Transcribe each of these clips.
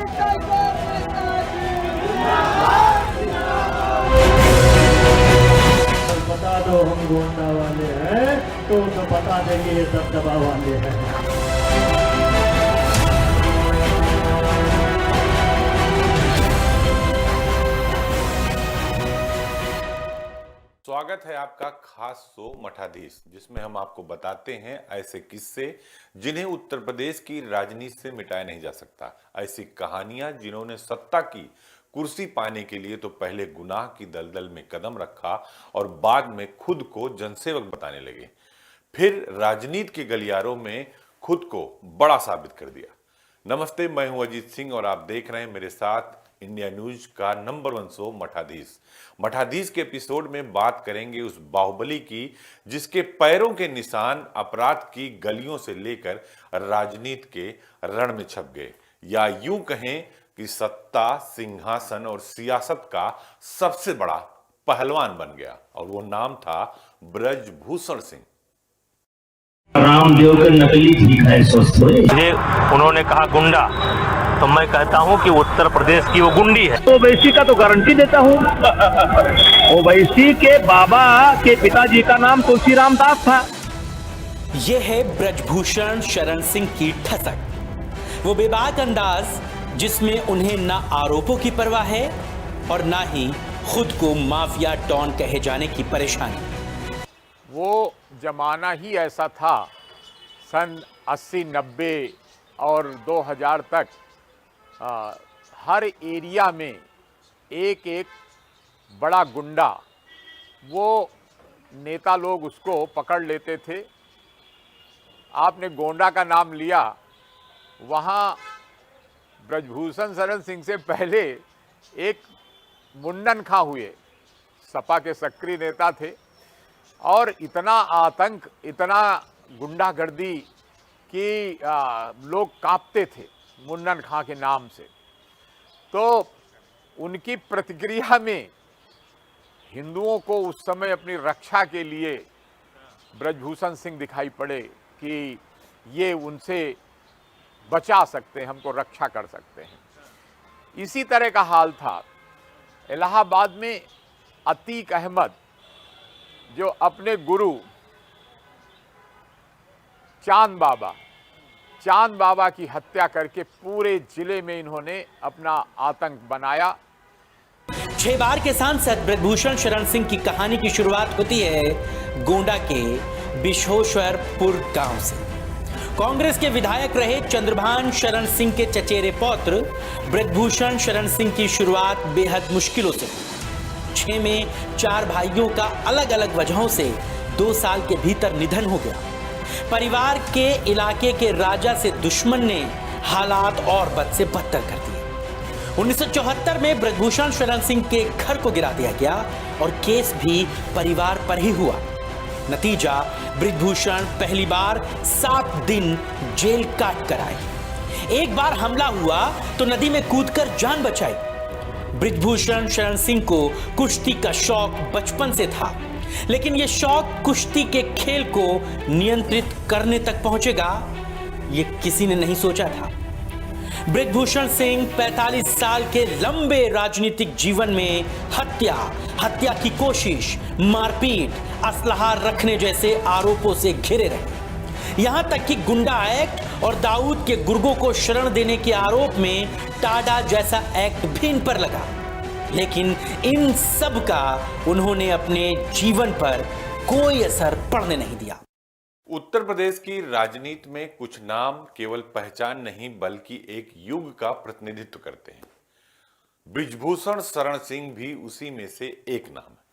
बता दो हम गोंडा वाले हैं तो बता देंगे ये दबदबा वाले हैं। स्वागत है आपका खास शो मठाधीश, जिसमें हम आपको बताते हैं ऐसे किस्से जिन्हें उत्तर प्रदेश की राजनीति से मिटाया नहीं जा सकता। ऐसी कहानियां जिन्होंने सत्ता की कुर्सी पाने के लिए तो पहले गुनाह की दलदल में कदम रखा और बाद में खुद को जनसेवक बताने लगे, फिर राजनीति के गलियारों में खुद को बड़ा साबित कर दिया। नमस्ते, मैं हूं अजीत सिंह और आप देख रहे हैं मेरे साथ इंडिया न्यूज का नंबर 1 शो मठाधीश। मठाधीश के एपिसोड में बात करेंगे उस बाहुबली की जिसके पैरों के निशान अपराध की गलियों से लेकर राजनीति के रण में छप गए, या यूं कहें कि सत्ता, सिंहासन और सियासत का सबसे बड़ा पहलवान बन गया, और वो नाम था ब्रजभूषण सिंह। रामदेव के नकली ठीक है, स्वस्थ हुए। मुझे उन्होंने कहा गुंडा, तो मैं कहता हूं कि उत्तर प्रदेश की वो गुंडी है। ओवैसी का तो गारंटी देता हूं। ओवैसी के बाबा के पिताजी का नाम तुलसीराम दास था। ये है ब्रजभूषण शरण सिंह की ठसक, वो बेबाक अंदाज जिसमें उन्हें ना आरोपों की परवाह है और ना ही खुद को माफिया डॉन कहे जाने की परेशानी। वो जमाना ही ऐसा था, सन 80, 90 और 2000 तक हर एरिया में एक एक बड़ा गुंडा, वो नेता लोग उसको पकड़ लेते थे। आपने गोंडा का नाम लिया, वहाँ ब्रजभूषण शरण सिंह से पहले एक मुन्नन खां हुए, सपा के सक्रिय नेता थे, और इतना आतंक, इतना गुंडागर्दी कि लोग कांपते थे मुन्नन खां के नाम से। तो उनकी प्रतिक्रिया में हिंदुओं को उस समय अपनी रक्षा के लिए ब्रजभूषण सिंह दिखाई पड़े कि ये उनसे बचा सकते हैं, हमको रक्षा कर सकते हैं। इसी तरह का हाल था इलाहाबाद में अतीक अहमद, जो अपने गुरु चांद बाबा की हत्या करके पूरे जिले में इन्होंने अपना आतंक बनाया। 6 बार के सांसद ब्रजभूषण शरण सिंह की कहानी की शुरुआत होती है गोंडा के बिशोश्वरपुर गांव से। कांग्रेस के विधायक रहे चंद्रभान शरण सिंह के चचेरे पौत्र ब्रजभूषण शरण सिंह की शुरुआत बेहद मुश्किलों से। 6 में 4 भाइयों का अलग अलग वजहों से 2 साल के भीतर निधन हो गया। परिवार के इलाके के राजा से दुश्मन ने हालात और बद से बदतर कर दिए। 1974 में ब्रजभूषण शरण सिंह के घर को गिरा दिया गया और केस भी परिवार पर ही हुआ। नतीजा, ब्रजभूषण पहली बार 7 दिन जेल काट कर आए। एक बार हमला हुआ तो नदी में कूदकर जान बचाई। ब्रजभूषण शरण सिंह को कुश्ती का शौक बचपन से था, लेकिन यह शौक कुश्ती के खेल को नियंत्रित करने तक पहुंचेगा, यह किसी ने नहीं सोचा था। ब्रजभूषण सिंह 45 साल के लंबे राजनीतिक जीवन में हत्या की कोशिश, मारपीट, असलहा रखने जैसे आरोपों से घिरे रहे। यहां तक कि गुंडा एक्ट और दाऊद के गुर्गों को शरण देने के आरोप में टाडा जैसा एक्ट भी इन पर लगा, लेकिन इन सब का उन्होंने अपने जीवन पर कोई असर पड़ने नहीं दिया। उत्तर प्रदेश की राजनीति में कुछ नाम केवल पहचान नहीं बल्कि एक युग का प्रतिनिधित्व करते हैं। ब्रजभूषण शरण सिंह भी उसी में से एक नाम है।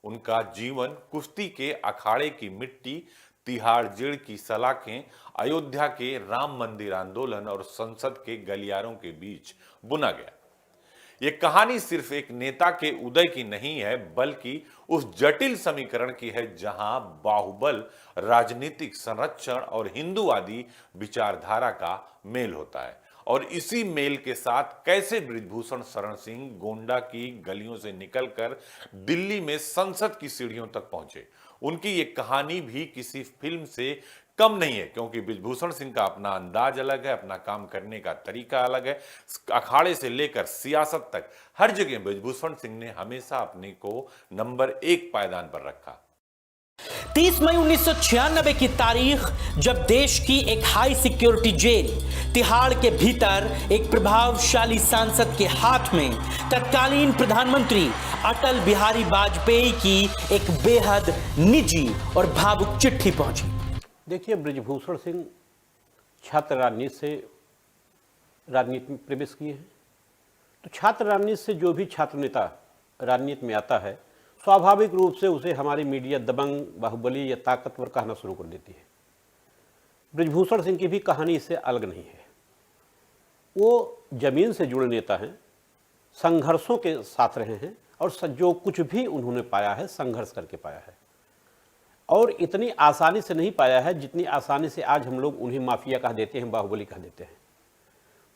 उनका जीवन कुश्ती के अखाड़े की मिट्टी, तिहाड़ जेल की सलाखें, अयोध्या के राम मंदिर आंदोलन और संसद के गलियारों के बीच बुना गया। ये कहानी सिर्फ एक नेता के उदय की नहीं है, बल्कि उस जटिल समीकरण की है जहां बाहुबल, राजनीतिक संरक्षण और हिंदूवादी विचारधारा का मेल होता है। और इसी मेल के साथ कैसे ब्रजभूषण शरण सिंह गोंडा की गलियों से निकलकर दिल्ली में संसद की सीढ़ियों तक पहुंचे, उनकी ये कहानी भी किसी फिल्म से कम नहीं है, क्योंकि बृजभूषण सिंह का अपना अंदाज अलग है, अपना काम करने का तरीका अलग है। अखाड़े से लेकर सियासत तक हर जगह बृजभूषण सिंह ने हमेशा अपने को नंबर 1 पायदान पर रखा। 30 मई 1996 की तारीख, जब देश की एक हाई सिक्योरिटी जेल तिहाड़ के भीतर एक प्रभावशाली सांसद के हाथ में तत्कालीन प्रधानमंत्री अटल बिहारी वाजपेयी की एक बेहद निजी और भावुक चिट्ठी पहुंची। देखिए, बृजभूषण सिंह छात्र राजनीति से राजनीति में प्रवेश किए हैं। तो छात्र राजनीति से जो भी छात्र नेता राजनीति में आता है, स्वाभाविक रूप से उसे हमारी मीडिया दबंग, बाहुबली या ताकतवर कहना शुरू कर देती है। बृजभूषण सिंह की भी कहानी इससे अलग नहीं है। वो जमीन से जुड़े नेता हैं, संघर्षों के साथ रहे हैं और जो कुछ भी उन्होंने पाया है संघर्ष करके पाया है, और इतनी आसानी से नहीं पाया है जितनी आसानी से आज हम लोग उन्हें माफिया कह देते हैं, बाहुबली कह देते हैं।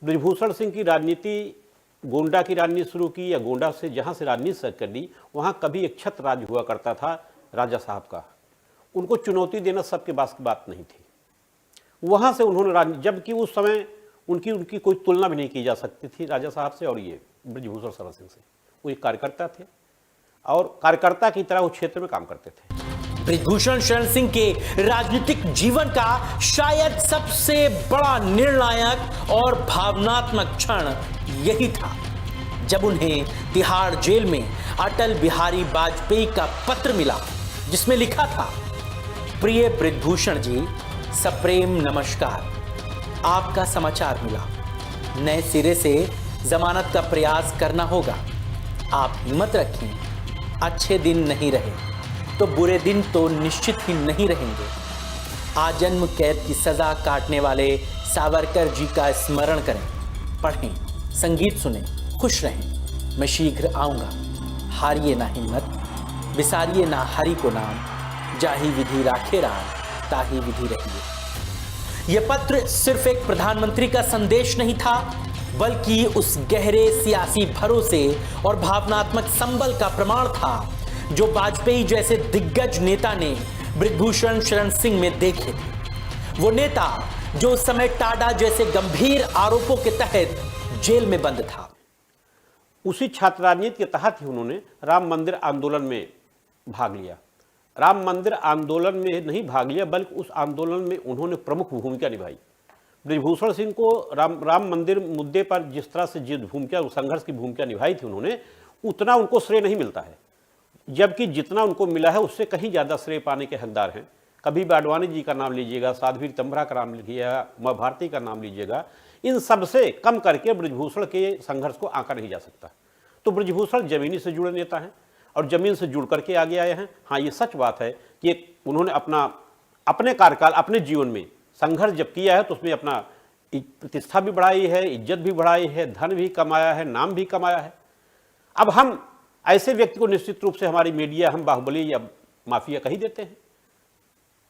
बृजभूषण सिंह की राजनीति, गोंडा की राजनीति शुरू की, या गोंडा से जहाँ से राजनीति सर्च कर दी, वहाँ कभी एक छत्र राज हुआ करता था राजा साहब का। उनको चुनौती देना सबके पास की बात नहीं थी। वहाँ से उन्होंने राजनीति, जबकि उस समय उनकी कोई तुलना भी नहीं की जा सकती थी राजा साहब से और ये बृजभूषण शरण सिंह से। वो एक कार्यकर्ता थे और कार्यकर्ता की तरह उस क्षेत्र में काम करते थे। बृजभूषण शरण सिंह के राजनीतिक जीवन का शायद सबसे बड़ा निर्णायक और भावनात्मक क्षण यही था जब उन्हें तिहाड़ जेल में अटल बिहारी वाजपेयी का पत्र मिला, जिसमें लिखा था, प्रिय बृजभूषण जी, सप्रेम नमस्कार, आपका समाचार मिला। नए सिरे से जमानत का प्रयास करना होगा। आप हिम्मत रखें। अच्छे दिन नहीं रहे तो बुरे दिन तो निश्चित ही नहीं रहेंगे। आजन्म कैद की सजा काटने वाले सावरकर जी का स्मरण करें, पढ़ें, संगीत सुनें, खुश रहें। मैं शीघ्र आऊँगा। हारिए ना हिम्मत, विसारिए ना हरि को नाम, जाहि विधि राखे राम, ताहि विधि रहिए। यह पत्र सिर्फ एक प्रधानमंत्री का संदेश नहीं था, बल्कि उस गहरे सियासी भरोसे और भावनात्मक संबल का प्रमाण था जो वाजपेयी जैसे दिग्गज नेता ने बृजभूषण शरण सिंह में देखे थे। वो नेता जो उस समय टाडा जैसे गंभीर आरोपों के तहत जेल में बंद था। उसी छात्र राजनीति के तहत ही उन्होंने राम मंदिर आंदोलन में भाग लिया। राम मंदिर आंदोलन में नहीं भाग लिया, बल्कि उस आंदोलन में उन्होंने प्रमुख भूमिका निभाई। बृजभूषण सिंह को राम मंदिर मुद्दे पर जिस तरह से जिस भूमिका, संघर्ष की भूमिका निभाई थी उन्होंने, उतना उनको श्रेय नहीं मिलता है, जबकि जितना उनको मिला है उससे कहीं ज़्यादा श्रेय पाने के हकदार हैं। कभी बाडवानी जी का नाम लीजिएगा, साध्वी तंभरा का नाम लीजिएगा, उमा भारती का नाम लीजिएगा, इन सबसे कम करके बृजभूषण के संघर्ष को आंका नहीं जा सकता। तो बृजभूषण जमीनी से जुड़े नेता हैं और जमीन से जुड़ करके आगे आए हैं। हाँ, ये सच बात है कि उन्होंने अपने कार्यकाल, अपने जीवन में संघर्ष जब किया है तो उसमें अपना प्रतिष्ठा भी बढ़ाई है, इज्जत भी बढ़ाई है, धन भी कमाया है, नाम भी कमाया है। अब हम ऐसे व्यक्ति को निश्चित रूप से हमारी मीडिया हम बाहुबली या माफिया कह ही देते हैं।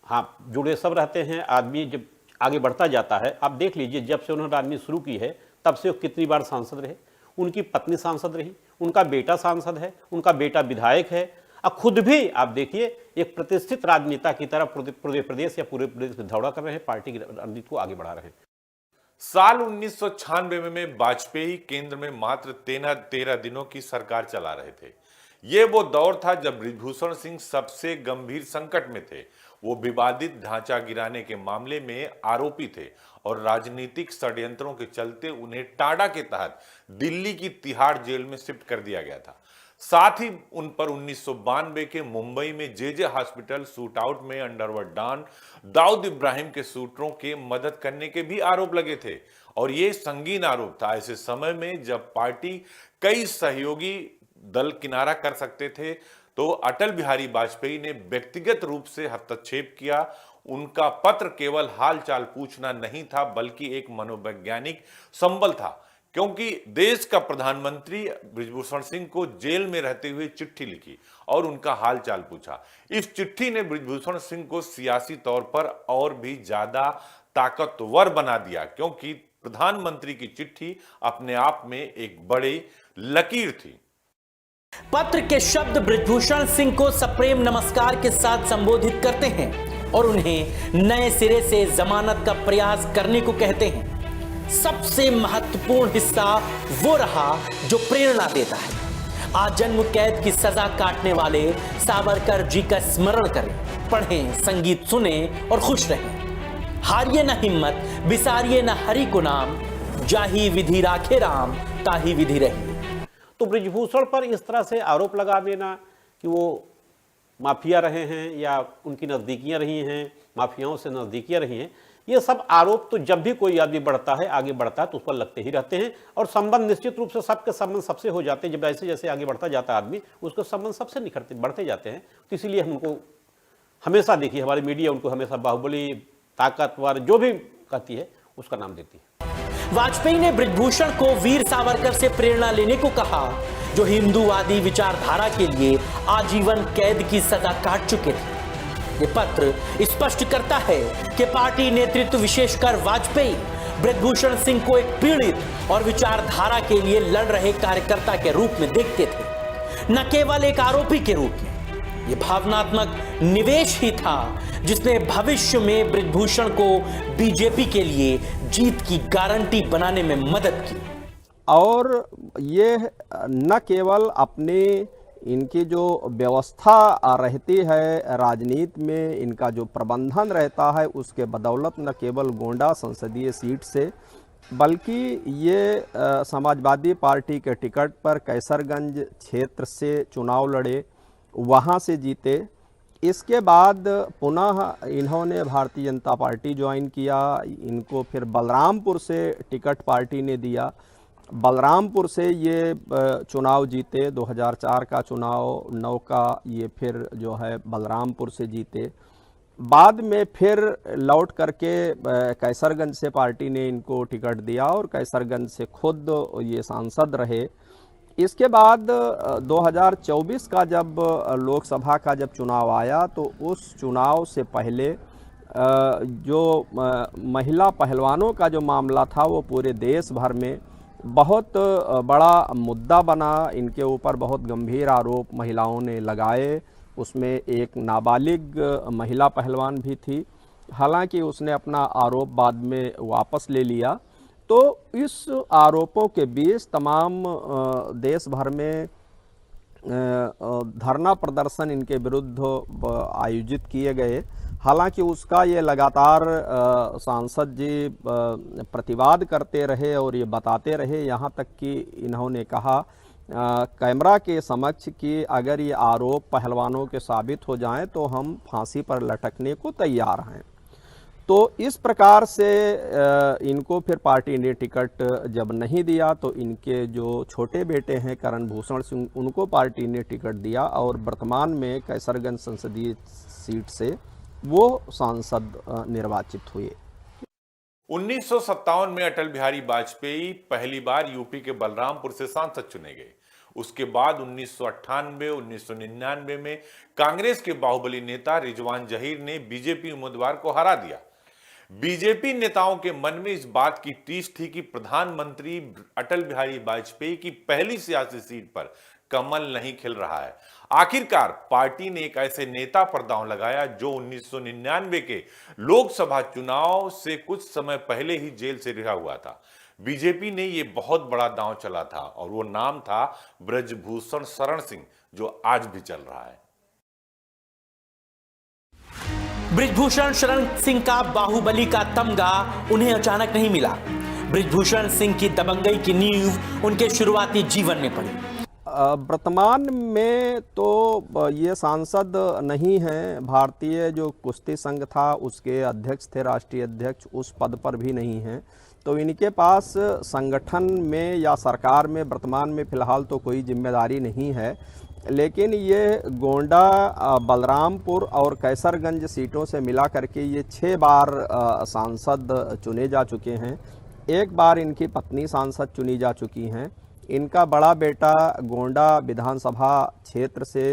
हाँ, जुड़े सब रहते हैं। आदमी जब आगे बढ़ता जाता है, आप देख लीजिए, जब से उन्होंने राजनीति शुरू की है तब से वो कितनी बार सांसद रहे। उनकी पत्नी सांसद रही, उनका बेटा सांसद है, उनका बेटा विधायक है, और खुद भी आप देखिए एक प्रतिष्ठित राजनेता की तरह पूरे प्रदेश या पूरे प्रदेश में दौड़ा कर रहे हैं, पार्टी की रणनीति को आगे बढ़ा रहे हैं। साल 1996 में वाजपेयी केंद्र में मात्र 13 दिनों की सरकार चला रहे थे। ये वो दौर था जब बृजभूषण सिंह सबसे गंभीर संकट में थे। वो विवादित ढांचा गिराने के मामले में आरोपी थे और राजनीतिक षड्यंत्रों के चलते उन्हें टाडा के तहत दिल्ली की तिहाड़ जेल में शिफ्ट कर दिया गया था। साथ ही उन पर 1992 के मुंबई में जे हॉस्पिटल शूटआउट में अंडरवर्ल्ड डॉन दाऊद इब्राहिम के शूटरों के मदद करने के भी आरोप लगे थे, और ये संगीन आरोप था ऐसे समय में जब पार्टी कई सहयोगी दल किनारा कर सकते थे। तो अटल बिहारी वाजपेयी ने व्यक्तिगत रूप से हस्तक्षेप किया। उनका पत्र केवल हालचाल पूछना नहीं था, बल्कि एक मनोवैज्ञानिक संबल था, क्योंकि देश का प्रधानमंत्री बृजभूषण सिंह को जेल में रहते हुए चिट्ठी लिखी और उनका हालचाल पूछा। इस चिट्ठी ने बृजभूषण सिंह को सियासी तौर पर और भी ज्यादा ताकतवर बना दिया, क्योंकि प्रधानमंत्री की चिट्ठी अपने आप में एक बड़ी लकीर थी। पत्र के शब्द बृजभूषण सिंह को सप्रेम नमस्कार के साथ संबोधित करते हैं। और उन्हें नए सिरे से जमानत का प्रयास करने को कहते हैं। सबसे महत्वपूर्ण हिस्सा वो रहा जो प्रेरणा देता है। आजन्म कैद की सजा काटने वाले सावरकर जी का स्मरण करें, पढ़ें, संगीत सुने और खुश रहें। हारिए न हिम्मत, बिसारिए न हरि को नाम, जाही विधि राखे राम, ताही विधि रही। तो बृजभूषण पर इस तरह से आरोप लगा देना कि वो माफिया रहे हैं या उनकी नज़दीकियां रही हैं, माफियाओं से नज़दीकियां रही हैं, ये सब आरोप तो जब भी कोई आदमी बढ़ता है, आगे बढ़ता है, तो उस पर लगते ही रहते हैं। और संबंध निश्चित रूप से सबके संबंध सबसे हो जाते हैं। जब जैसे जैसे आगे बढ़ता जाता है आदमी, उसके संबंध सबसे निखरते बढ़ते जाते हैं। तो इसीलिए हम उनको हमेशा देखिए, हमारी मीडिया उनको हमेशा बाहुबली, ताकतवर, जो भी कहती है उसका नाम देती है। वाजपेयी ने बृजभूषण को वीर सावरकर से प्रेरणा लेने को कहा, जो हिंदूवादी विचारधारा के लिए आजीवन कैद की सजा काट चुके थे। ये पत्र स्पष्ट करता है कि पार्टी नेतृत्व, विशेषकर वाजपेयी, बृजभूषण सिंह को एक पीड़ित और विचारधारा के लिए लड़ रहे कार्यकर्ता के रूप में देखते थे, न केवल एक आरोपी के रूप में। ये भावनात्मक निवेश ही था जिसने भविष्य में बृजभूषण को बीजेपी के लिए जीत की गारंटी बनाने में मदद की। और ये न केवल अपने इनकी जो व्यवस्था रहती है राजनीति में, इनका जो प्रबंधन रहता है, उसके बदौलत न केवल गोंडा संसदीय सीट से, बल्कि ये समाजवादी पार्टी के टिकट पर कैसरगंज क्षेत्र से चुनाव लड़े, वहाँ से जीते। इसके बाद पुनः इन्होंने भारतीय जनता पार्टी ज्वाइन किया। इनको फिर बलरामपुर से टिकट पार्टी ने दिया, बलरामपुर से ये चुनाव जीते। 2004 का चुनाव, 9 का ये फिर जो है बलरामपुर से जीते। बाद में फिर लौट करके कैसरगंज से पार्टी ने इनको टिकट दिया और कैसरगंज से खुद ये सांसद रहे। इसके बाद 2024 का जब लोकसभा का जब चुनाव आया, तो उस चुनाव से पहले जो महिला पहलवानों का जो मामला था, वो पूरे देश भर में बहुत बड़ा मुद्दा बना। इनके ऊपर बहुत गंभीर आरोप महिलाओं ने लगाए। उसमें एक नाबालिग महिला पहलवान भी थी, हालांकि उसने अपना आरोप बाद में वापस ले लिया। तो इस आरोपों के बीच तमाम देश भर में धरना प्रदर्शन इनके विरुद्ध आयोजित किए गए। हालांकि उसका ये लगातार सांसद जी प्रतिवाद करते रहे और ये बताते रहे, यहाँ तक कि इन्होंने कहा कैमरा के समक्ष कि अगर ये आरोप पहलवानों के साबित हो जाएं तो हम फांसी पर लटकने को तैयार हैं। तो इस प्रकार से इनको फिर पार्टी ने टिकट जब नहीं दिया, तो इनके जो छोटे बेटे हैं करण भूषण सिंह, उनको पार्टी ने टिकट दिया और वर्तमान में कैसरगंज संसदीय सीट से वो सांसद निर्वाचित हुए। 1957 में अटल बिहारी वाजपेयी पहली बार यूपी के बलरामपुर से सांसद चुने गए। उसके बाद 1998, 1999 में कांग्रेस के बाहुबली नेता रिजवान जहीर ने बीजेपी उम्मीदवार को हरा दिया। बीजेपी नेताओं के मन में इस बात की टीस थी कि प्रधानमंत्री अटल बिहारी वाजपेयी की पहली सियासी सीट पर कमल नहीं खिल रहा है। आखिरकार पार्टी ने एक ऐसे नेता पर दांव लगाया जो 1999 के लोकसभा चुनाव से कुछ समय पहले ही जेल से रिहा हुआ था। बीजेपी ने यह बहुत बड़ा दांव चला था और वो नाम था बृजभूषण शरण सिंह, जो आज भी चल रहा है। बृजभूषण शरण सिंह का बाहुबली का तमगा उन्हें अचानक नहीं मिला। बृजभूषण सिंह की दबंगई की नींव उनके शुरुआती जीवन में पड़ी। वर्तमान में तो ये सांसद नहीं हैं। भारतीय जो कुश्ती संघ था उसके अध्यक्ष थे, राष्ट्रीय अध्यक्ष, उस पद पर भी नहीं हैं। तो इनके पास संगठन में या सरकार में वर्तमान में फिलहाल तो कोई जिम्मेदारी नहीं है। लेकिन ये गोंडा, बलरामपुर और कैसरगंज सीटों से मिला करके ये 6 बार सांसद चुने जा चुके हैं। एक बार इनकी पत्नी सांसद चुनी जा चुकी हैं। इनका बड़ा बेटा गोंडा विधानसभा क्षेत्र से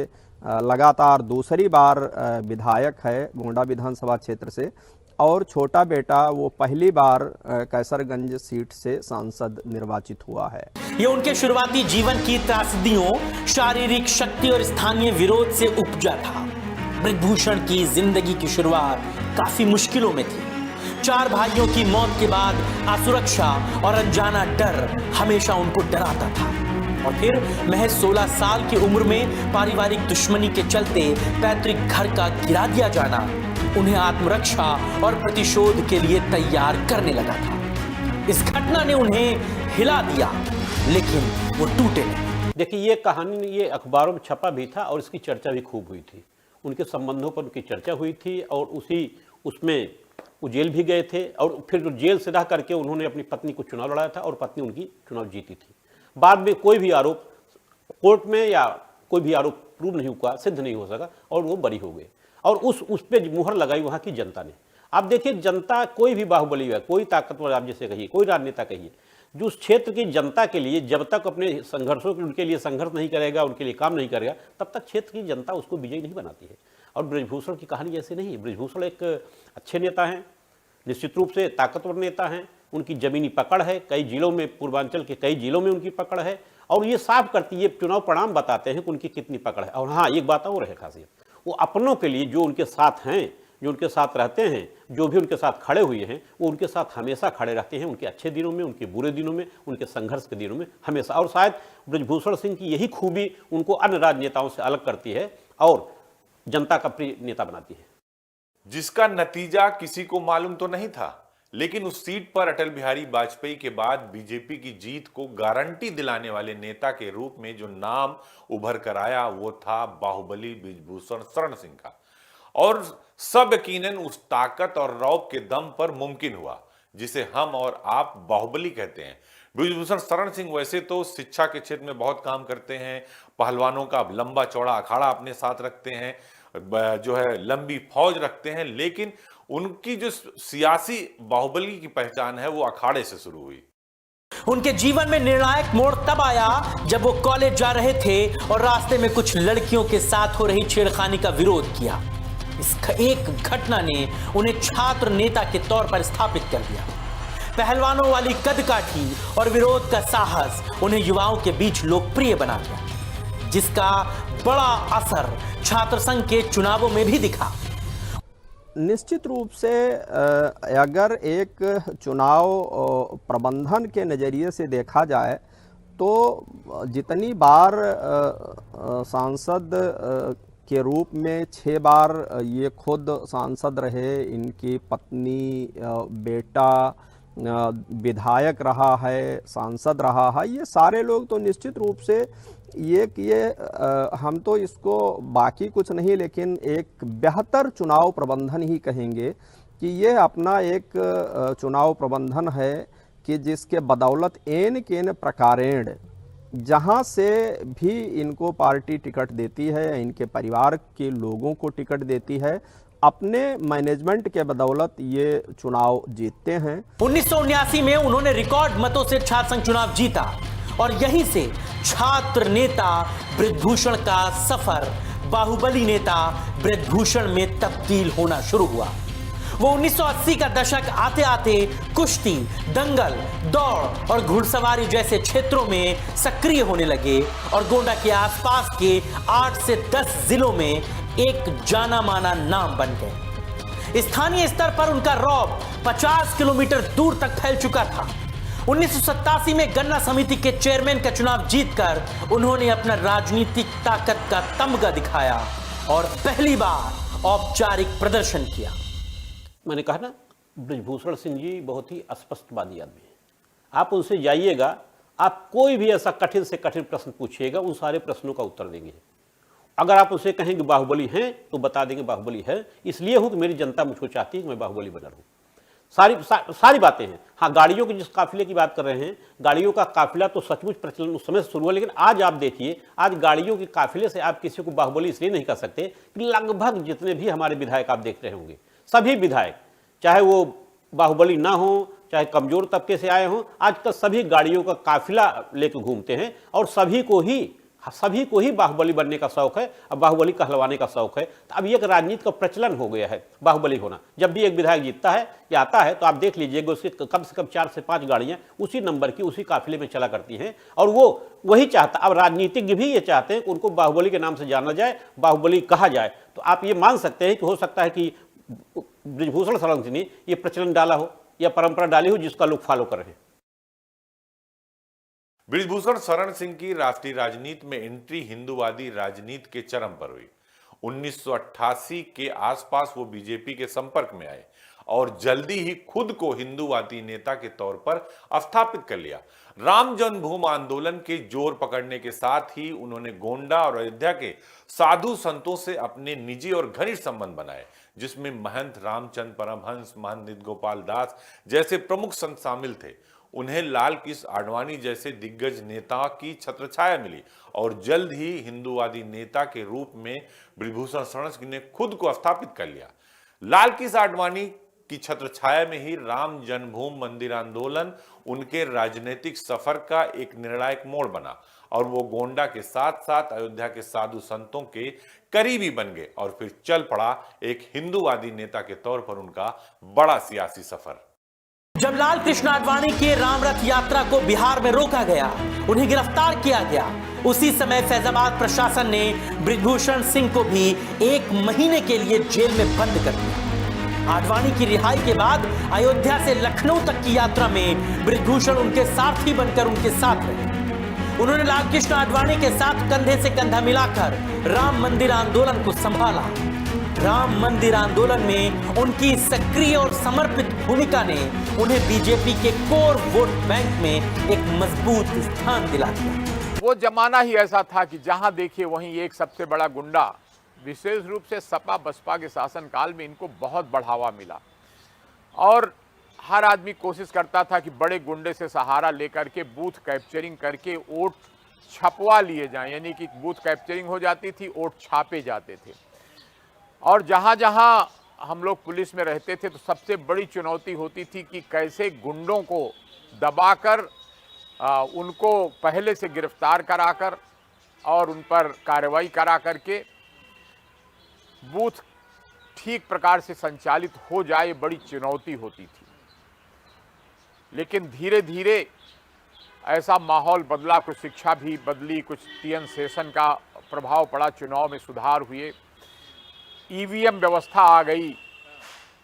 लगातार दूसरी बार विधायक है, गोंडा विधानसभा क्षेत्र से, और छोटा बेटा वो पहली बार कैसरगंज सीट से सांसद निर्वाचित हुआ है। ये उनके शुरुआती जीवन की त्रासदियों, शारीरिक शक्ति और स्थानीय विरोध से उपजा था। बृजभूषण की जिंदगी की शुरुआत काफी मुश्किलों में थी। 4 भाइयों की मौत के बाद असुरक्षा और अनजाना डर हमेशा उनको डराता था। और फिर महज 16 साल की उम्र में पारिवारिक दुश्मनी के चलते पैतृक घर का गिरा दिया जाना उन्हें आत्मरक्षा और प्रतिशोध के लिए तैयार करने लगा था। इस घटना ने उन्हें हिला दिया, लेकिन वो टूटे नहीं। देखिए, ये कहानी ये अखबारों में छपा भी था और इसकी चर्चा भी खूब हुई थी। उनके संबंधों पर उनकी चर्चा हुई थी और उसमें वो जेल भी गए थे और फिर जेल से रह करके उन्होंने अपनी पत्नी को चुनाव लड़ाया था और पत्नी उनकी चुनाव जीती थी। बाद में कोई भी आरोप कोर्ट में या कोई भी आरोप प्रूव नहीं हुआ, सिद्ध नहीं हो सका और वो बरी हो गए और उस पे मुहर लगाई वहाँ की जनता ने। आप देखिए, जनता कोई भी बाहुबली है, कोई ताकतवर आप जैसे कहिए, कोई राजनेता कहिए, जो उस क्षेत्र की जनता के लिए जब तक अपने संघर्षों के उनके लिए संघर्ष नहीं करेगा, उनके लिए काम नहीं करेगा, तब तक क्षेत्र की जनता उसको विजयी नहीं बनाती है। और बृजभूषण की कहानी ऐसे नहीं है। बृजभूषण एक अच्छे नेता हैं, निश्चित रूप से ताकतवर नेता हैं, उनकी जमीनी पकड़ है, कई जिलों में, पूर्वांचल के कई जिलों में उनकी पकड़ है और ये साफ करती है, चुनाव परिणाम बताते हैं कि उनकी कितनी पकड़ है। और हाँ, एक बात और है खासियत, वो अपनों के लिए जो उनके साथ हैं, जो उनके साथ रहते हैं, जो भी उनके साथ खड़े हुए हैं, वो उनके साथ हमेशा खड़े रहते हैं, उनके अच्छे दिनों में, उनके बुरे दिनों में, उनके संघर्ष के दिनों में हमेशा। और शायद बृजभूषण सिंह की यही खूबी उनको अन्य राजनेताओं से अलग करती है और जनता का प्रिय नेता बनाती है। जिसका नतीजा किसी को मालूम तो नहीं था, लेकिन उस सीट पर अटल बिहारी वाजपेयी के बाद बीजेपी की जीत को गारंटी दिलाने वाले नेता के रूप में जो नाम उभर कर आया वो था बाहुबली बृजभूषण शरण सिंह का। और सब यकीनन उस ताकत और रौब के दम पर मुमकिन हुआ जिसे हम और आप बाहुबली कहते हैं। बृजभूषण शरण सिंह वैसे तो शिक्षा के क्षेत्र में बहुत काम करते हैं, पहलवानों का लंबा चौड़ा अखाड़ा अपने साथ रखते हैं, जो है लंबी फौज रखते हैं, लेकिन उनकी जो सियासी बाहुबली की पहचान है वो अखाड़े से शुरू हुई। उनके जीवन में निर्णायक मोड़ तब आया जब वो कॉलेज जा रहे थे और रास्ते में कुछ लड़कियों के साथ हो रही छेड़खानी का विरोध किया। इस एक घटना ने उन्हें छात्र नेता के तौर पर स्थापित कर दिया। पहलवानों वाली कदकाठी और विरोध का साहस उन्हें युवाओं के बीच लोकप्रिय बना दिया, जिसका बड़ा असर छात्र संघ के चुनावों में भी दिखा। निश्चित रूप से अगर एक चुनाव प्रबंधन के नज़रिए से देखा जाए तो जितनी बार सांसद के रूप में 6 बार ये खुद सांसद रहे, इनकी पत्नी, बेटा विधायक रहा है, सांसद रहा है, ये सारे लोग तो निश्चित रूप से हम तो इसको बाकी कुछ नहीं लेकिन एक बेहतर चुनाव प्रबंधन ही कहेंगे कि ये अपना एक चुनाव प्रबंधन है कि जिसके बदौलत एन केन प्रकारेण जहाँ से भी इनको पार्टी टिकट देती है, इनके परिवार के लोगों को टिकट देती है, अपने मैनेजमेंट के बदौलत ये चुनाव जीतते हैं। 1979 में उन्होंने रिकॉर्ड मतों से छात्र संघ चुनाव जीता और यहीं से छात्र नेता बृजभूषण का सफर बाहुबली नेता बृजभूषण में तब्दील होना शुरू हुआ। वो 1980 का दशक आते आते कुश्ती, दंगल, दौड़ और घुड़सवारी जैसे क्षेत्रों में सक्रिय होने लगे और गोंडा के आसपास के 8 से 10 जिलों में एक जाना माना नाम बन गए। स्थानीय स्तर पर उनका रौब 50 किलोमीटर दूर तक फैल चुका था। 1987 में गन्ना समिति के चेयरमैन का चुनाव जीतकर उन्होंने अपना राजनीतिक ताकत का तमगा दिखाया और पहली बार औपचारिक प्रदर्शन किया। मैंने कहा ना, बृजभूषण सिंह जी बहुत ही स्पष्टवादी आदमी हैं। आप उनसे जाइएगा, आप कोई भी ऐसा कठिन से कठिन प्रश्न पूछिएगा, उन सारे प्रश्नों का उत्तर देंगे। अगर आप उनसे कहेंगे बाहुबली हैं तो बता देंगे बाहुबली है, इसलिए हूँ कि मेरी जनता मुझको चाहती है कि मैं बाहुबली बना रहूँ। सारी बातें हैं। हाँ, गाड़ियों के जिस काफिले की बात कर रहे हैं, गाड़ियों का काफिला तो सचमुच प्रचलन उस समय से शुरू हुआ, लेकिन आज आप देखिए, आज गाड़ियों के काफिले से आप किसी को बाहुबली इसलिए नहीं कह सकते कि लगभग जितने भी हमारे विधायक आप देख रहे होंगे, सभी विधायक, चाहे वो बाहुबली ना हो, चाहे कमजोर तबके से आए हों, आजकल सभी गाड़ियों का काफिला लेकर घूमते हैं और सभी को ही सभी को ही बाहुबली बनने का शौक है, अब बाहुबली कहलवाने का शौक है। तो अब ये एक राजनीति का प्रचलन हो गया है बाहुबली होना। जब भी एक विधायक जीतता है या आता है तो आप देख लीजिएगा उसकी कम से कम 4 से 5 गाड़ियां उसी नंबर की उसी काफिले में चला करती हैं, और वो वही चाहता। अब राजनीतिज्ञ भी ये चाहते हैं कि उनको बाहुबली के नाम से जाना जाए, बाहुबली कहा जाए। तो आप ये मान सकते हैं कि हो सकता है कि बृजभूषण शरण सिंह ने ये प्रचलन डाला हो या परंपरा डाली हो जिसका लोग फॉलो कर रहे हैं। बृजभूषण शरण सिंह की राष्ट्रीय राजनीति में एंट्री हिंदूवादी राजनीति के चरम पर हुई। 1988 के आसपास वो बीजेपी के संपर्क में आए और जल्दी ही खुद को हिंदूवादी नेता के तौर पर स्थापित कर लिया। राम जन्मभूमि आंदोलन के जोर पकड़ने के साथ ही उन्होंने गोंडा और अयोध्या के साधु संतों से अपने निजी और घनिष्ठ संबंध बनाए, जिसमें महंत रामचंद्र परमहंस, महंत नित गोपाल दास जैसे प्रमुख संत शामिल थे। उन्हें लाल कृष्ण आडवाणी जैसे दिग्गज नेता की छत्रछाया मिली और जल्द ही हिंदूवादी नेता के रूप में बृजभूषण शरण सिंह ने खुद को स्थापित कर लिया। लाल कृष्ण आडवाणी की छत्रछाया में ही राम जन्मभूमि मंदिर आंदोलन उनके राजनीतिक सफर का एक निर्णायक मोड़ बना और वो गोंडा के साथ साथ अयोध्या के साधु संतों के करीबी बन गए और फिर चल पड़ा एक हिंदूवादी नेता के तौर पर उनका बड़ा सियासी सफर। जब लाल कृष्ण आडवाणी के राम रथ यात्रा को बिहार में रोका गया, उन्हें गिरफ्तार किया गया, उसी समय फैजाबाद प्रशासन ने बृजभूषण सिंह को भी 1 महीने के लिए जेल में बंद कर दिया। आडवाणी की रिहाई के बाद अयोध्या से लखनऊ तक की यात्रा में बृजभूषण उनके सारथी बनकर उनके साथ रहे। उन्होंने लाल कृष्ण आडवाणी के साथ कंधे से कंधा मिलाकर राम मंदिर आंदोलन को संभाला। राम मंदिर आंदोलन में उनकी सक्रिय और समर्पित भूमिका ने उन्हें बीजेपी के कोर वोट बैंक में एक मजबूत स्थान दिला दिया। वो जमाना ही ऐसा था कि जहां देखिए वहीं एक सबसे बड़ा गुंडा, विशेष रूप से सपा बसपा के शासनकाल में इनको बहुत बढ़ावा मिला और हर आदमी कोशिश करता था कि बड़े गुंडे से सहारा लेकर के बूथ कैप्चरिंग करके वोट छपवा लिए जाएं, यानी कि बूथ कैप्चरिंग हो जाती थी, वोट छापे जाते थे। और जहाँ जहाँ हम लोग पुलिस में रहते थे तो सबसे बड़ी चुनौती होती थी कि कैसे गुंडों को दबाकर उनको पहले से गिरफ्तार कराकर और उन पर कार्रवाई करा करके बूथ ठीक प्रकार से संचालित हो जाए, बड़ी चुनौती होती थी। लेकिन धीरे धीरे ऐसा माहौल बदला, कुछ शिक्षा भी बदली, कुछ टीएन शेषन का प्रभाव पड़ा, चुनाव में सुधार हुए, ईवीएम व्यवस्था आ गई,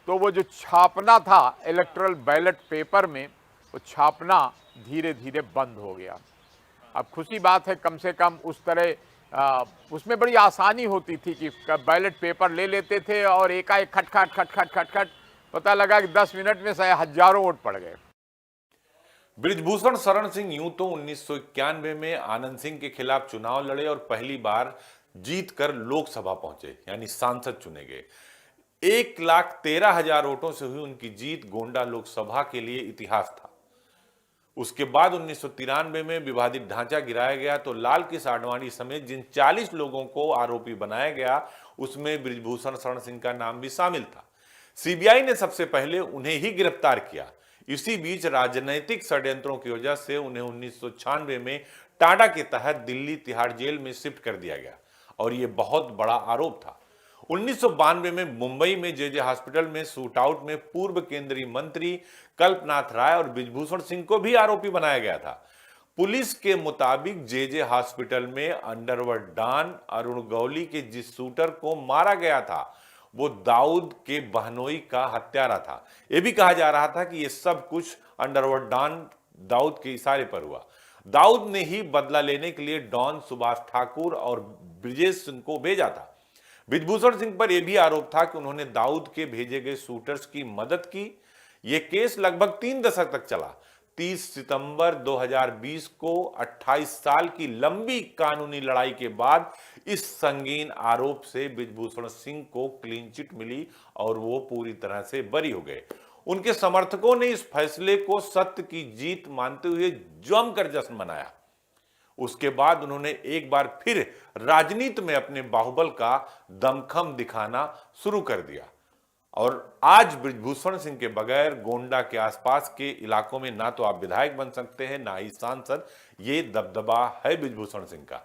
तो वो जो छापना था इलेक्टोरल बैलेट पेपर में, वो छापना धीरे धीरे बंद हो गया। अब खुशी बात है कम से कम उस तरह उसमें बड़ी आसानी होती थी कि बैलेट पेपर ले लेते थे और एकाएक खटखट खटखट खटखट पता लगा कि 10 मिनट में हजारों वोट पड़ गए। बृजभूषण शरण सिंह यूं तो 1991 में आनंद सिंह के खिलाफ चुनाव लड़े और पहली बार जीत कर लोकसभा पहुंचे, यानी सांसद चुने गए। 1,13,000 वोटों से हुई उनकी जीत गोंडा लोकसभा के लिए इतिहास था। उसके बाद 1993 में विवादित ढांचा गिराया गया तो लाल कृष्ण आडवाणी समेत जिन 40 लोगों को आरोपी बनाया गया उसमें बृजभूषण शरण सिंह का नाम भी शामिल था। सीबीआई ने सबसे पहले उन्हें ही गिरफ्तार किया। इसी बीच राजनीतिक षड्यंत्रों की वजह से उन्हें 1996 में टाडा के तहत दिल्ली तिहाड़ जेल में शिफ्ट कर दिया गया और यह बहुत बड़ा आरोप था। 1992 में मुंबई में जेजे हॉस्पिटल में शूट आउट में पूर्व केंद्रीय मंत्री कल्पनाथ राय और बृजभूषण सिंह को भी आरोपी बनाया गया था। पुलिस के मुताबिक जेजे हॉस्पिटल में अंडरवर्ल्ड डॉन अरुण गौली के जिस शूटर को मारा गया था वो दाऊद के बहनोई का हत्यारा था। यह भी कहा जा रहा था कि यह सब कुछ अंडरवर्ल्ड डॉन दाऊद के इशारे पर हुआ। दाऊद ने ही बदला लेने के लिए डॉन सुभाष ठाकुर और ब्रिजेश सिंह को भेजा था। बृजभूषण सिंह पर यह भी आरोप था कि उन्होंने दाऊद के भेजे गए शूटर्स की मदद की। यह केस लगभग 3 दशक तक चला। 30 सितंबर 2020 को 28 साल की लंबी कानूनी लड़ाई के बाद इस संगीन आरोप से बृजभूषण सिंह को क्लीन चिट मिली और वो पूरी तरह से बरी हो गए। उनके समर्थकों ने इस फैसले को सत्य की जीत मानते हुए जमकर जश्न मनाया। उसके बाद उन्होंने एक बार फिर राजनीति में अपने बाहुबल का दमखम दिखाना शुरू कर दिया और आज बृजभूषण सिंह के बगैर गोंडा के आसपास के इलाकों में ना तो आप विधायक बन सकते हैं ना ही सांसद। ये दबदबा है बृजभूषण सिंह का।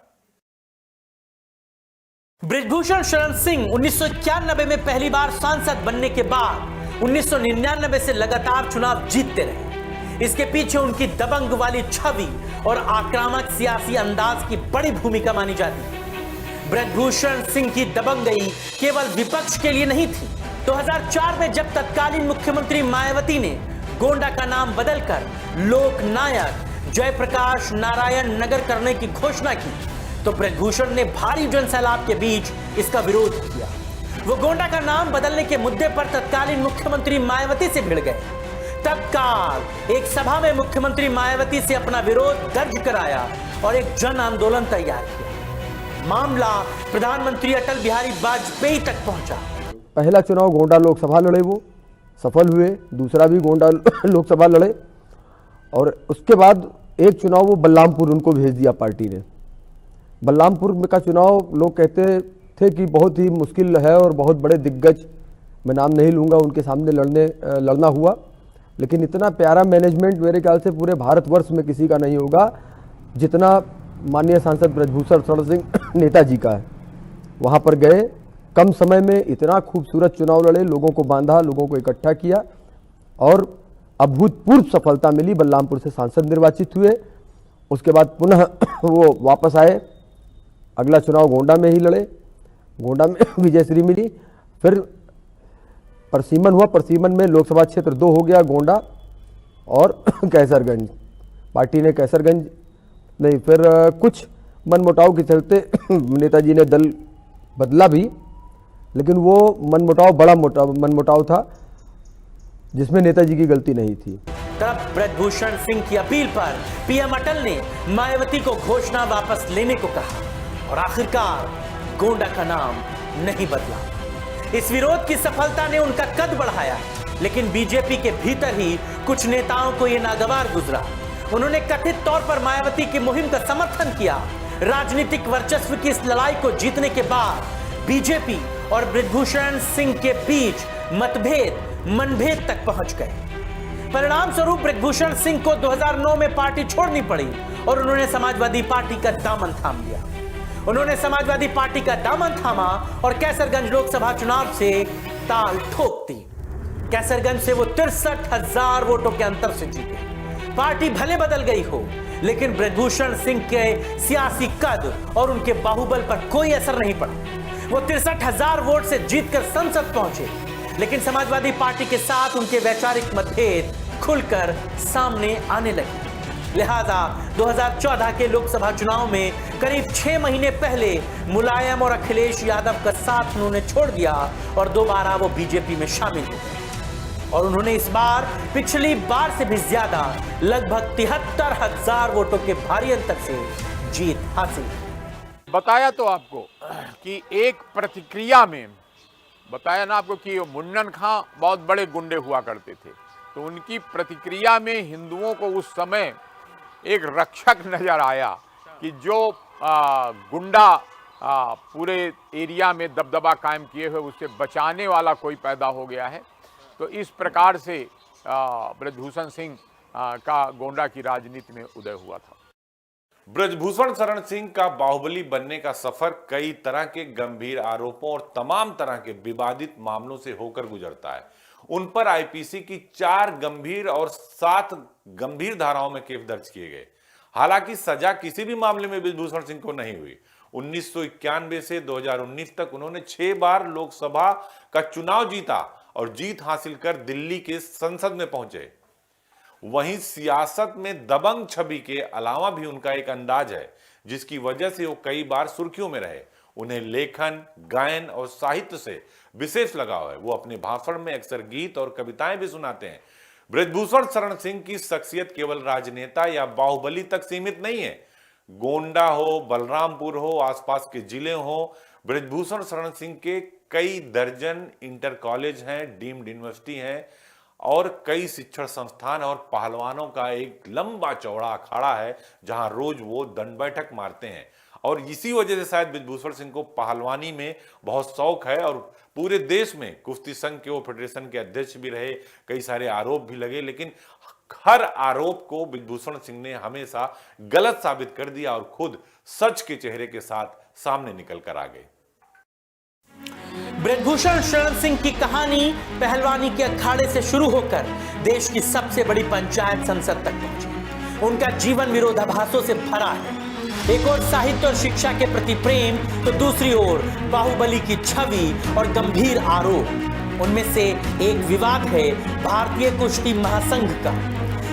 बृजभूषण शरण सिंह 1991 में पहली बार सांसद बनने के बाद 1999 से लगातार चुनाव जीतते रहे। इसके पीछे उनकी दबंग वाली छवि और आक्रामक सियासी अंदाज की बड़ी भूमिका मानी जाती है। बृजभूषण सिंह की दबंगई केवल विपक्ष के लिए नहीं थी। 2004 में जब तत्कालीन मुख्यमंत्री मायावती ने गोंडा का नाम बदलकर लोकनायक जयप्रकाश नारायण नगर करने की घोषणा की तो बृजभूषण ने भारी जनसैलाब के बीच इसका विरोध किया। वो गोंडा का नाम बदलने के मुद्दे पर तत्कालीन मुख्यमंत्री मायावती से भिड़ गए। तत्काल एक सभा में मुख्यमंत्री मायावती से अपना विरोध दर्ज कराया और एक जन आंदोलन तैयार किया। मामला प्रधानमंत्री अटल बिहारी वाजपेयी तक पहुंचा। पहला चुनाव गोंडा लोकसभा लड़े, वो सफल हुए। दूसरा भी गोंडा लोकसभा लड़े और उसके बाद एक चुनाव वो बलरामपुर उनको भेज दिया पार्टी ने। बलरामपुर का चुनाव लोग कहते थे कि बहुत ही मुश्किल है और बहुत बड़े दिग्गज, मैं नाम नहीं लूँगा, उनके सामने लड़ना हुआ। लेकिन इतना प्यारा मैनेजमेंट मेरे ख्याल से पूरे भारतवर्ष में किसी का नहीं होगा जितना माननीय सांसद बृजभूषण शरण सिंह नेताजी का है। वहाँ पर गए, कम समय में इतना खूबसूरत चुनाव लड़े, लोगों को बांधा, लोगों को इकट्ठा किया और अभूतपूर्व सफलता मिली। बलरामपुर से सांसद निर्वाचित हुए। उसके बाद पुनः वो वापस आए, अगला चुनाव गोंडा में ही लड़े, गोंडा में विजयश्री मिली। फिर परसीमन हुआ, परसीमन में लोकसभा क्षेत्र 2 हो गया, गोंडा और कैसरगंज। पार्टी ने कैसरगंज नहीं, फिर कुछ मनमुटाव के चलते नेताजी ने दल बदला भी, लेकिन वो मनमुटाव बड़ा मनमुटाव था जिसमें नेताजी की गलती नहीं थी। तब बृजभूषण सिंह की अपील पर पीएम अटल ने मायावती को घोषणा वापस लेने को कहा और आखिरकार गोंडा का नाम नहीं बदला। इस विरोध की सफलता ने उनका कद बढ़ाया, लेकिन बीजेपी के भीतर ही कुछ नेताओं को यह नागवार गुजरा। उन्होंने कथित तौर पर मायावती की मुहिम का समर्थन किया। राजनीतिक वर्चस्व की इस लड़ाई को जीतने के बाद बीजेपी और बृजभूषण सिंह के बीच मनभेद तक पहुंच गए। परिणाम स्वरूप बृजभूषण सिंह को 2009 में पार्टी छोड़नी पड़ी और उन्होंने समाजवादी पार्टी का दामन थाम लिया। उन्होंने समाजवादी पार्टी का दामन थामा और कैसरगंज लोकसभा चुनाव से ताल ठोक दी। कैसरगंज से वो 63,000 वोटों के अंतर से जीते। पार्टी भले बदल गई हो, लेकिन बृजभूषण सिंह के सियासी कद और उनके बाहुबल पर कोई असर नहीं पड़ा। वो 63,000 वोट से जीतकर संसद पहुंचे, लेकिन समाजवादी पार्टी के साथ उनके वैचारिक मतभेद खुलकर सामने आने लगे। लिहाजा 2014 के लोकसभा चुनाव में करीब 6 महीने पहले मुलायम और अखिलेश यादव का साथ उन्होंने छोड़ दिया और दोबारा वो बीजेपी में शामिल हो गए और उन्होंने इस बार पिछली बार से भी ज्यादा लगभग 73,000 वोटों के भारी अंतर से जीत हासिल। बताया तो आपको कि एक प्रतिक्रिया में बताया ना आपको कि मुन्नन खां बहुत बड़े गुंडे हुआ करते थे, तो उनकी प्रतिक्रिया में हिंदुओं को उस समय एक रक्षक नजर आया कि जो गुंडा पूरे एरिया में दबदबा कायम किए हुए उससे बचाने वाला कोई पैदा हो गया है। तो इस प्रकार से बृजभूषण सिंह का गोंडा की राजनीति में उदय हुआ था। बृजभूषण शरण सिंह का बाहुबली बनने का सफर कई तरह के गंभीर आरोपों और तमाम तरह के विवादित मामलों से होकर गुजरता है। उन पर आईपीसी की 4 गंभीर और 7 गंभीर धाराओं में केस दर्ज किए गए। हालांकि सजा किसी भी मामले में बृजभूषण सिंह को नहीं हुई। 1991 से 2019 तक उन्होंने 6 बार लोकसभा का चुनाव जीता और जीत हासिल कर दिल्ली के संसद में पहुंचे। वहीं सियासत में दबंग छवि के अलावा भी उनका एक अंदाज है जिसकी वजह से वो कई बार सुर्खियों में रहे। उन्हें लेखन, गायन और साहित्य से विशेष लगाव है। वो अपने भाषण में अक्सर गीत और कविताएं भी सुनाते हैं। बृजभूषण शरण सिंह की शख्सियत केवल राजनेता या बाहुबली तक सीमित नहीं है। गोंडा हो, बलरामपुर हो, आसपास के जिले हो, बृजभूषण शरण सिंह के कई दर्जन इंटर कॉलेज हैं, डीम्ड यूनिवर्सिटी हैं और कई शिक्षण संस्थान और पहलवानों का एक लंबा चौड़ा अखाड़ा है जहां रोज वो दंड बैठक मारते हैं। और इसी वजह से शायद बृजभूषण सिंह को पहलवानी में बहुत शौक है और पूरे देश में कुश्ती संघ के वो फेडरेशन के अध्यक्ष भी रहे। कई सारे आरोप भी लगे, लेकिन हर आरोप को बृजभूषण सिंह ने हमेशा गलत साबित कर दिया और खुद सच के चेहरे के साथ सामने निकल कर आ गए। ब्रजभूषण शरण सिंह की कहानी पहलवानी के अखाड़े से शुरू होकर देश की सबसे बड़ी पंचायत संसद तक पहुंची। उनका जीवन विरोधाभासों से भरा है। एक और साहित्य और शिक्षा के प्रति प्रेम, तो दूसरी ओर बाहुबली की छवि और गंभीर आरोप। उनमें से एक विवाद है भारतीय कुश्ती महासंघ का।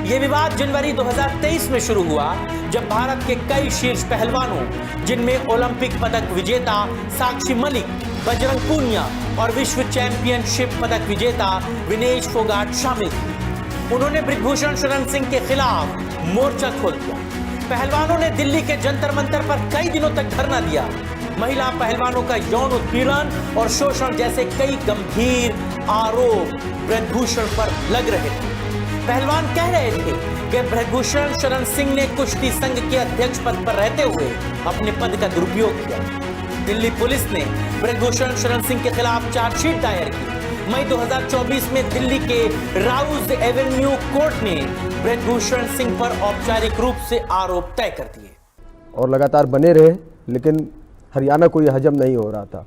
यह विवाद जनवरी 2023 में शुरू हुआ, जब भारत के कई शीर्ष पहलवानों, जिनमें ओलंपिक पदक विजेता साक्षी मलिक, बजरंग पूनिया और विश्व चैंपियनशिप पदक विजेता विनेश फोगाट शामिल थे, उन्होंने ब्रजभूषण शरण सिंह के खिलाफ मोर्चा खोल दिया। पहलवानों ने दिल्ली के जंतर मंतर पर कई दिनों तक धरना दिया। महिला पहलवानों का यौन उत्पीड़न और शोषण जैसे कई गंभीर आरोप ब्रजभूषण पर लग रहे थे। पहलवान कह रहे थे कि ब्रजभूषण शरण सिंह ने कुश्ती संघ के अध्यक्ष पद पर रहते हुए अपने पद का दुरुपयोग किया। दिल्ली पुलिस ने ब्रजभूषण शरण सिंह के खिलाफ चार्जशीट दायर की। मई 2024 में दिल्ली के राउज एवेन्यू कोर्ट ने ब्रजभूषण सिंह पर औपचारिक रूप से आरोप तय कर दिए और लगातार बने रहे, लेकिन हरियाणा को यह हजम नहीं हो रहा था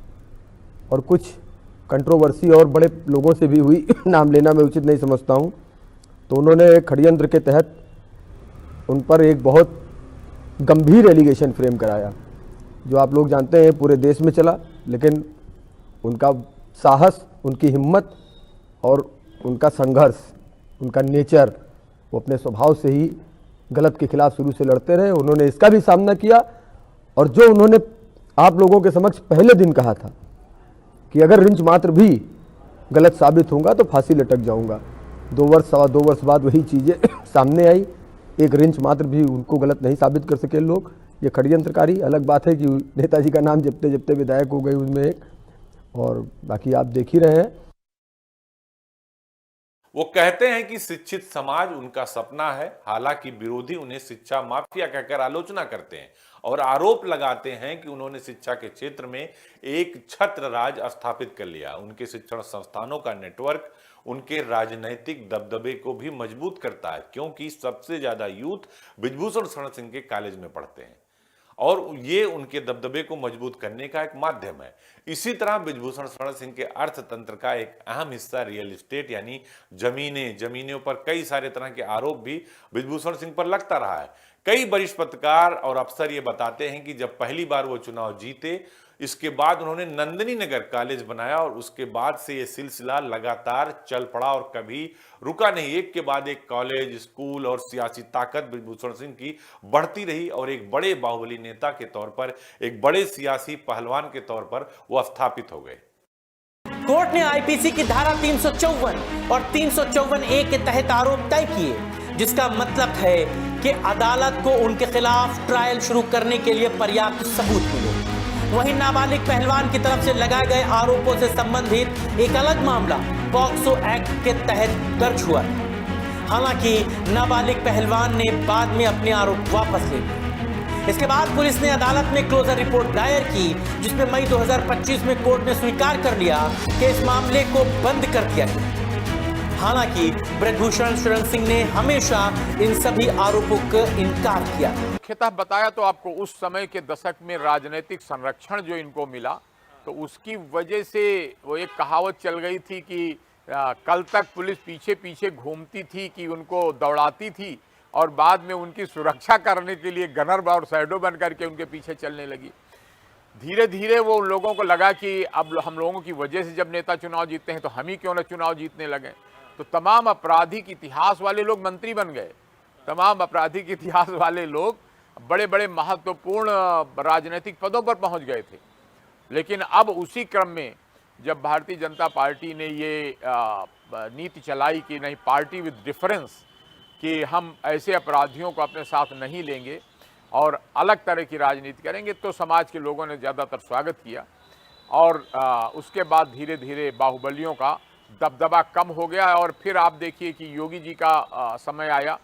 और कुछ कंट्रोवर्सी और बड़े लोगों से भी हुई। नाम लेना मैं उचित नहीं समझता हूं। तो उन्होंने षड्यंत्र के तहत उन पर एक बहुत गंभीर एलिगेशन फ्रेम कराया, जो आप लोग जानते हैं पूरे देश में चला। लेकिन उनका साहस, उनकी हिम्मत और उनका संघर्ष, उनका नेचर, वो अपने स्वभाव से ही गलत के खिलाफ शुरू से लड़ते रहे। उन्होंने इसका भी सामना किया और जो उन्होंने आप लोगों के समक्ष पहले दिन कहा था कि अगर रिंच मात्र भी गलत साबित होगा तो फांसी लटक जाऊंगा, 2 वर्ष, सवा 2 वर्ष बाद वही चीज़ें सामने आई। एक रिंच मात्र भी उनको गलत नहीं साबित कर सके लोग। ये षड्यंत्रकारी। अलग बात है कि नेताजी का नाम जपते जपते विधायक हो गए उनमें एक, और बाकी आप देख ही रहे हैं। वो कहते हैं कि शिक्षित समाज उनका सपना है। हालांकि विरोधी उन्हें शिक्षा माफिया कहकर आलोचना करते हैं और आरोप लगाते हैं कि उन्होंने शिक्षा के क्षेत्र में एक छत्र राज स्थापित कर लिया। उनके शिक्षण संस्थानों का नेटवर्क उनके राजनैतिक दबदबे को भी मजबूत करता है, क्योंकि सबसे ज्यादा यूथ ब्रजभूषण शरण सिंह के कॉलेज में पढ़ते हैं और ये उनके दबदबे को मजबूत करने का एक माध्यम है। इसी तरह ब्रजभूषण शरण सिंह के अर्थतंत्र का एक अहम हिस्सा रियल एस्टेट यानी जमीनों पर कई सारे तरह के आरोप भी ब्रजभूषण सिंह पर लगता रहा है। कई वरिष्ठ पत्रकार और अफसर ये बताते हैं कि जब पहली बार वो चुनाव जीते, इसके बाद उन्होंने नंदिनी नगर कॉलेज बनाया और उसके बाद से ये सिलसिला लगातार चल पड़ा और कभी रुका नहीं। एक के बाद एक कॉलेज, स्कूल और सियासी ताकत ब्रजभूषण सिंह की बढ़ती रही और एक बड़े बाहुबली नेता के तौर पर, एक बड़े सियासी पहलवान के तौर पर वो स्थापित हो गए। कोर्ट ने आईपीसी की धारा 354 और 354A के तहत आरोप तय किए, जिसका मतलब है कि अदालत को उनके खिलाफ ट्रायल शुरू करने के लिए पर्याप्त सबूत मिले। वहीं नाबालिग पहलवान की तरफ से लगाए गए आरोपों से संबंधित एक अलग मामला पॉक्सो एक्ट के तहत दर्ज हुआ। हालांकि नाबालिग पहलवान ने बाद में अपने आरोप वापस ले लिए। इसके बाद पुलिस ने अदालत में क्लोजर रिपोर्ट दायर की, जिसमें मई 2025 में कोर्ट ने स्वीकार कर लिया कि इस मामले को बंद कर दिया गया। हालांकि ब्रजभूषण शरण सिंह ने हमेशा इन सभी आरोपों का इनकार किया। मुख्यतः बताया तो आपको उस समय के दशक में राजनीतिक संरक्षण जो इनको मिला, तो उसकी वजह से वो एक कहावत चल गई थी कि कल तक पुलिस पीछे पीछे घूमती थी कि उनको दौड़ाती थी और बाद में उनकी सुरक्षा करने के लिए गनर और शैडो बन करके उनके पीछे चलने लगी। धीरे धीरे वो उन लोगों को लगा कि अब हम लोगों की वजह से जब नेता चुनाव जीतते हैं तो हम ही क्यों ना चुनाव जीतने लगे। तो तमाम आपराधिक इतिहास वाले लोग मंत्री बन गए। तमाम आपराधिक इतिहास वाले लोग बड़े बड़े महत्वपूर्ण राजनीतिक पदों पर पहुंच गए थे। लेकिन अब उसी क्रम में जब भारतीय जनता पार्टी ने ये नीति चलाई कि नहीं, पार्टी विद डिफरेंस, कि हम ऐसे अपराधियों को अपने साथ नहीं लेंगे और अलग तरह की राजनीति करेंगे, तो समाज के लोगों ने ज़्यादातर स्वागत किया। और उसके बाद धीरे धीरे बाहुबलियों का दबदबा कम हो गया। और फिर आप देखिए कि योगी जी का समय आया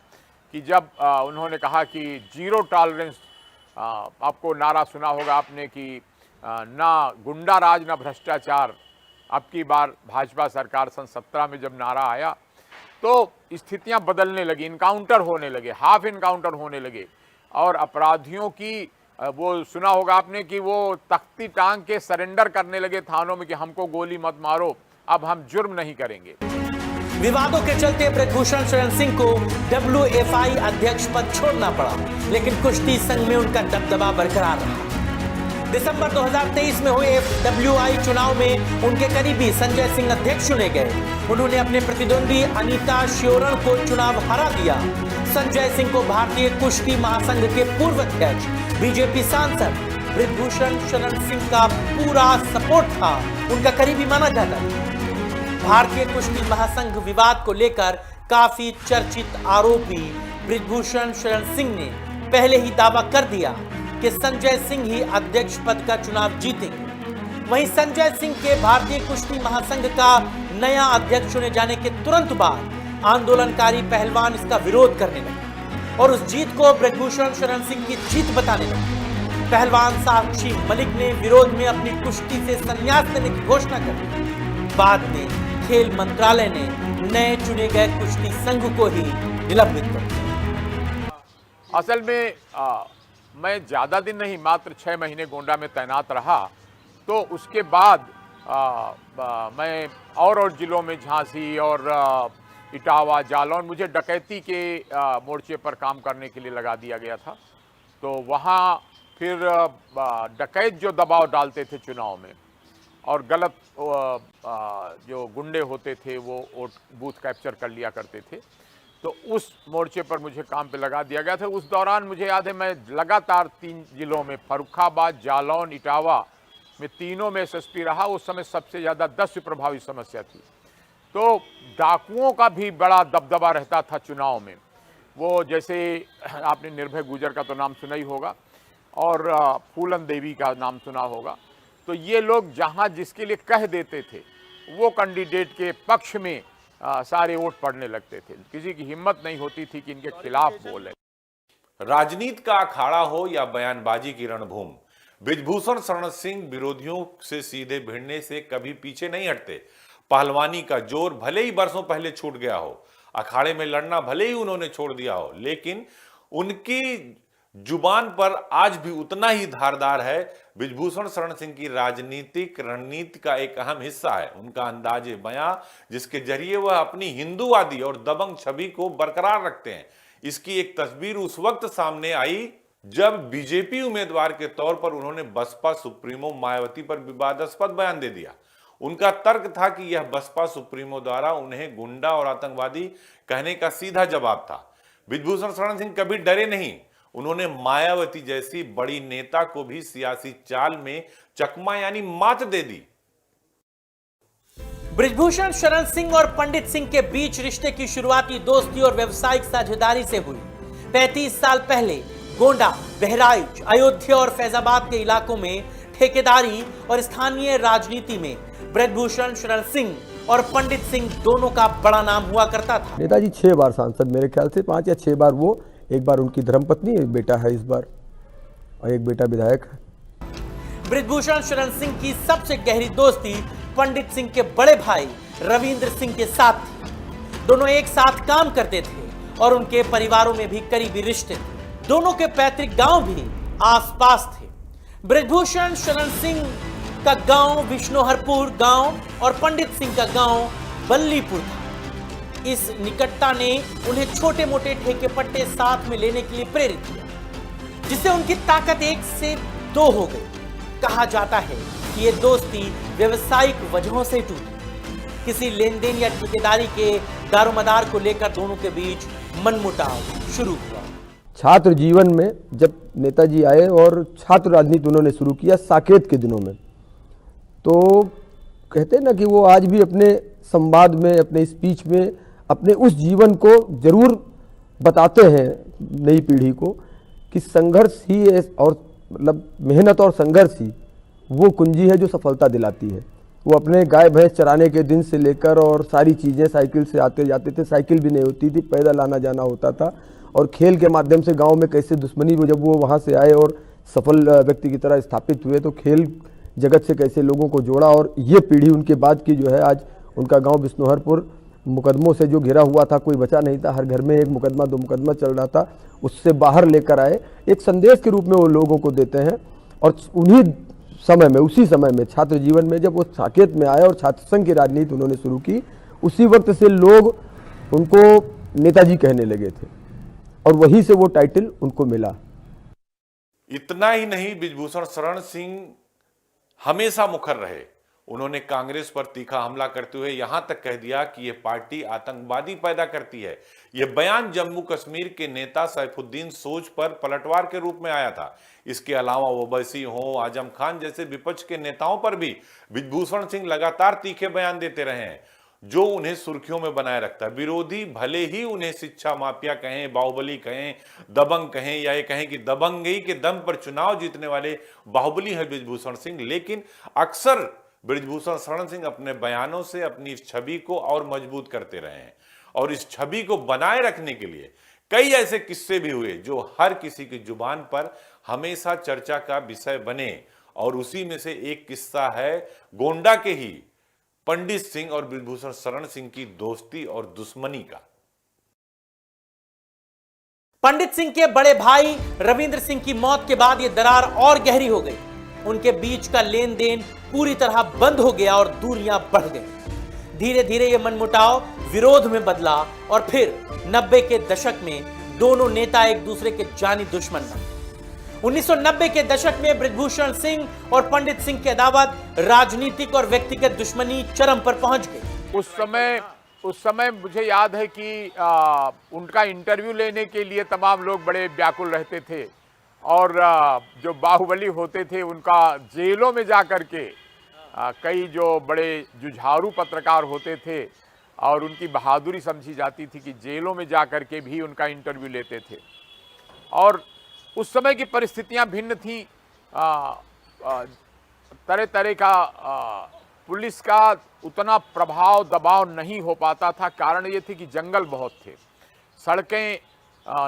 कि जब उन्होंने कहा कि जीरो टॉलरेंस, आपको नारा सुना होगा आपने कि ना गुंडा राज ना भ्रष्टाचार। अब की बार भाजपा सरकार सन 17 में जब नारा आया तो स्थितियां बदलने लगी, इनकाउंटर होने लगे, हाफ इनकाउंटर होने लगे और अपराधियों की वो सुना होगा आपने कि वो तख्ती टांग के सरेंडर करने लगे थानों में कि हमको गोली मत मारो, अब हम जुर्म नहीं करेंगे। विवादों के चलते ब्रजभूषण शरण सिंह को WFI अध्यक्ष पद छोड़ना पड़ा, लेकिन कुश्ती संघ में उनका दबदबा बरकरार रहा। दिसंबर 2023 में हुए FWI चुनाव में उनके करीबी संजय सिंह अध्यक्ष चुने गए। उन्होंने अपने प्रतिद्वंदी अनीता श्योरण को चुनाव हरा दिया। संजय सिंह को भारतीय कुश्ती महासंघ के पूर्व अध्यक्ष, बीजेपी सांसद ब्रजभूषण शरण सिंह का पूरा सपोर्ट था, उनका करीबी माना जाता है। भारतीय कुश्ती महासंघ विवाद को लेकर काफी चर्चित आरोपी ब्रजभूषण शरण सिंह ने पहले ही दावा कर दिया कि संजय सिंह ही अध्यक्ष पद का चुनाव जीतेंगे। वहीं संजय सिंह के भारतीय कुश्ती महासंघ का नया अध्यक्ष चुने जाने के तुरंत बाद आंदोलनकारी पहलवान इसका विरोध करने लगे और उस जीत को ब्रजभूषण शरण सिंह की जीत बताने लगे। पहलवान साक्षी मलिक ने विरोध में अपनी कुश्ती से संन्यास लेने की घोषणा कर दी। बाद में खेल मंत्रालय ने नए चुने गए कुश्ती संघ को ही निलंबित कर दिया। असल में मैं ज़्यादा दिन नहीं, मात्र 6 महीने गोंडा में तैनात रहा। तो उसके बाद मैं और जिलों में झांसी और इटावा, जालौन, मुझे डकैती के मोर्चे पर काम करने के लिए लगा दिया गया था। तो वहाँ फिर डकैत जो दबाव डालते थे चुनाव में और गलत जो गुंडे होते थे वो बूथ कैप्चर कर लिया करते थे, तो उस मोर्चे पर मुझे काम पे लगा दिया गया था। उस दौरान मुझे याद है मैं लगातार 3 जिलों में, फर्रुखाबाद, जालौन, इटावा में, तीनों में SSP रहा। उस समय सबसे ज़्यादा 10 प्रभावी समस्या थी। तो डाकुओं का भी बड़ा दबदबा रहता था चुनाव में। वो जैसे आपने निर्भय गुजर का तो नाम सुना ही होगा और फूलन देवी का नाम सुना होगा। तो ये लोग जहाँ जिसके लिए कह देते थे वो कैंडिडेट के पक्ष में सारे वोट पड़ने लगते थे। किसी की हिम्मत नहीं होती थी कि इनके खिलाफ बोले। राजनीति का अखाड़ा हो या बयानबाजी की रणभूमि, ब्रजभूषण शरण सिंह विरोधियों से सीधे भिड़ने से कभी पीछे नहीं हटते। पहलवानी का जोर भले ही बरसों पहले छूट गया हो, अखाड़े में लड़ना भले ही उन्होंने छोड़ दिया हो, लेकिन उनकी जुबान पर आज भी उतना ही धारदार है। ब्रजभूषण शरण सिंह की राजनीतिक रणनीति का एक अहम हिस्सा है उनका अंदाजे बयां, जिसके जरिए वह अपनी हिंदूवादी और दबंग छवि को बरकरार रखते हैं। इसकी एक तस्वीर उस वक्त सामने आई जब बीजेपी उम्मीदवार के तौर पर उन्होंने बसपा सुप्रीमो मायावती पर विवादास्पद बयान दे दिया। उनका तर्क था कि यह बसपा सुप्रीमो द्वारा उन्हें गुंडा और आतंकवादी कहने का सीधा जवाब था। ब्रजभूषण शरण सिंह कभी डरे नहीं। उन्होंने मायावती जैसी बड़ी नेता को भी सियासी चाल में चकमा यानी मात दे दी। ब्रजभूषण शरण सिंह और पंडित सिंह के बीच रिश्ते की शुरुआती दोस्ती और व्यावसायिक साझेदारी से हुई। 35 साल पहले गोंडा, बहराइच, अयोध्या और फैजाबाद के इलाकों में ठेकेदारी और स्थानीय राजनीति में ब्रजभूषण शरण सिंह और पंडित सिंह दोनों का बड़ा नाम हुआ करता था। नेताजी 6 बार सांसद, मेरे ख्याल से 5 या 6 बार वो, एक बार उनकी धर्मपत्नी, एक बेटा है इस बार, और एक बेटा विधायक है। ब्रजभूषण शरण सिंह की सबसे गहरी दोस्ती पंडित सिंह के बड़े भाई रविंद्र सिंह के साथ थी। दोनों एक साथ काम करते थे और उनके परिवारों में भी करीबी रिश्ते थे। दोनों के पैतृक गांव भी आसपास थे। ब्रजभूषण शरण सिंह का गांव विष्णुहरपुर गांव और पंडित सिंह का गांव बल्लीपुर था। इस निकटता ने उन्हें छोटे मोटे ठेके पट्टे साथ में लेने के लिए प्रेरित किया, जिससे उनकी ताकत 1 से 2 हो गई। कहा जाता है कि यह दोस्ती व्यवसायिक वजहों से टूटी। किसी लेन देन या ठेकेदारी के दारोमदार को लेकर दोनों के बीच मनमुटाव शुरू हुआ। छात्र जीवन में जब नेताजी आए और छात्र राजनीति उन्होंने शुरू किया साकेत के दिनों में, तो कहते ना कि वो आज भी अपने संवाद में, अपने स्पीच में अपने उस जीवन को जरूर बताते हैं नई पीढ़ी को कि संघर्ष ही और मतलब मेहनत और संघर्ष ही वो कुंजी है जो सफलता दिलाती है। वो अपने गाय भैंस चराने के दिन से लेकर और सारी चीज़ें साइकिल से आते जाते थे, साइकिल भी नहीं होती थी, पैदल आना जाना होता था। और खेल के माध्यम से गांव में कैसे दुश्मनी में जब वो वहाँ से आए और सफल व्यक्ति की तरह स्थापित हुए, तो खेल जगत से कैसे लोगों को जोड़ा। और ये पीढ़ी उनके बाद की जो है, आज उनका गांव विष्णुहरपुर मुकदमों से जो घिरा हुआ था, कोई बचा नहीं था, हर घर में एक मुकदमा 2 मुकदमा चल रहा था, उससे बाहर लेकर आए, एक संदेश के रूप में वो लोगों को देते हैं। और उन्हीं समय में, उसी समय में छात्र जीवन में जब वो साकेत में आए और छात्र संघ की राजनीति उन्होंने शुरू की, उसी वक्त से लोग उनको नेताजी कहने लगे थे और वहीं से वो टाइटल उनको मिला। इतना ही नहीं, बृजभूषण शरण सिंह हमेशा मुखर रहे। उन्होंने कांग्रेस पर तीखा हमला करते हुए यहां तक कह दिया कि यह पार्टी आतंकवादी पैदा करती है। यह बयान जम्मू कश्मीर के नेता सैफुद्दीन सोज पर पलटवार के रूप में आया था। इसके अलावा ओवैसी हो, आजम खान जैसे विपक्ष के नेताओं पर भी बृजभूषण सिंह लगातार तीखे बयान देते रहे हैं, जो उन्हें सुर्खियों में बनाए रखता है। विरोधी भले ही उन्हें शिक्षा माफिया कहें, बाहुबली कहें, दबंग कहें, या ये कहें कि दबंगई के दम पर चुनाव जीतने वाले बाहुबली है बृजभूषण सिंह, लेकिन अक्सर बृजभूषण शरण सिंह अपने बयानों से अपनी इस छवि को और मजबूत करते रहे हैं। और इस छवि को बनाए रखने के लिए कई ऐसे किस्से भी हुए जो हर किसी की जुबान पर हमेशा चर्चा का विषय बने। और उसी में से एक किस्सा है गोंडा के ही पंडित सिंह और बृजभूषण शरण सिंह की दोस्ती और दुश्मनी का। पंडित सिंह के बड़े भाई रविंद्र सिंह की मौत के बाद यह दरार और गहरी हो गई। उनके बीच का लेन देन पूरी तरह बंद हो गया और दूरियां बढ़ गई। धीरे धीरे यह मनमुटाव विरोध में बदला और फिर 90 के दशक में दोनों नेता एक दूसरे के जानी दुश्मन बने। 1990 के दशक में बृजभूषण सिंह और पंडित सिंह की अदावत, राजनीतिक और व्यक्तिगत दुश्मनी चरम पर पहुंच गई। उस समय मुझे याद है कि उनका इंटरव्यू लेने के लिए तमाम लोग बड़े व्याकुल रहते थे और जो बाहुबली होते थे उनका जेलों में जाकर के कई जो बड़े जुझारू पत्रकार होते थे और उनकी बहादुरी समझी जाती थी कि जेलों में जाकर के भी उनका इंटरव्यू लेते थे। और उस समय की परिस्थितियां भिन्न थीं। तरह तरह का पुलिस का उतना प्रभाव दबाव नहीं हो पाता था। कारण ये थे कि जंगल बहुत थे, सड़कें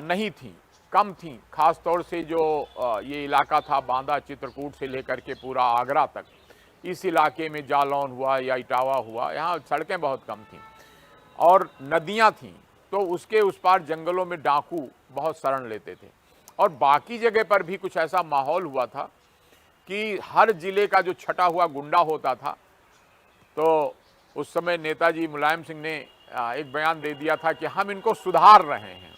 नहीं थीं, कम थीं। खास तौर से जो ये इलाका था बांदा चित्रकूट से लेकर के पूरा आगरा तक, इस इलाके में जालौन हुआ या इटावा हुआ, यहाँ सड़कें बहुत कम थीं और नदियाँ थीं, तो उसके उस पार जंगलों में डाकू बहुत शरण लेते थे। और बाकी जगह पर भी कुछ ऐसा माहौल हुआ था कि हर जिले का जो छटा हुआ गुंडा होता था, तो उस समय नेताजी मुलायम सिंह ने एक बयान दे दिया था कि हम इनको सुधार रहे हैं।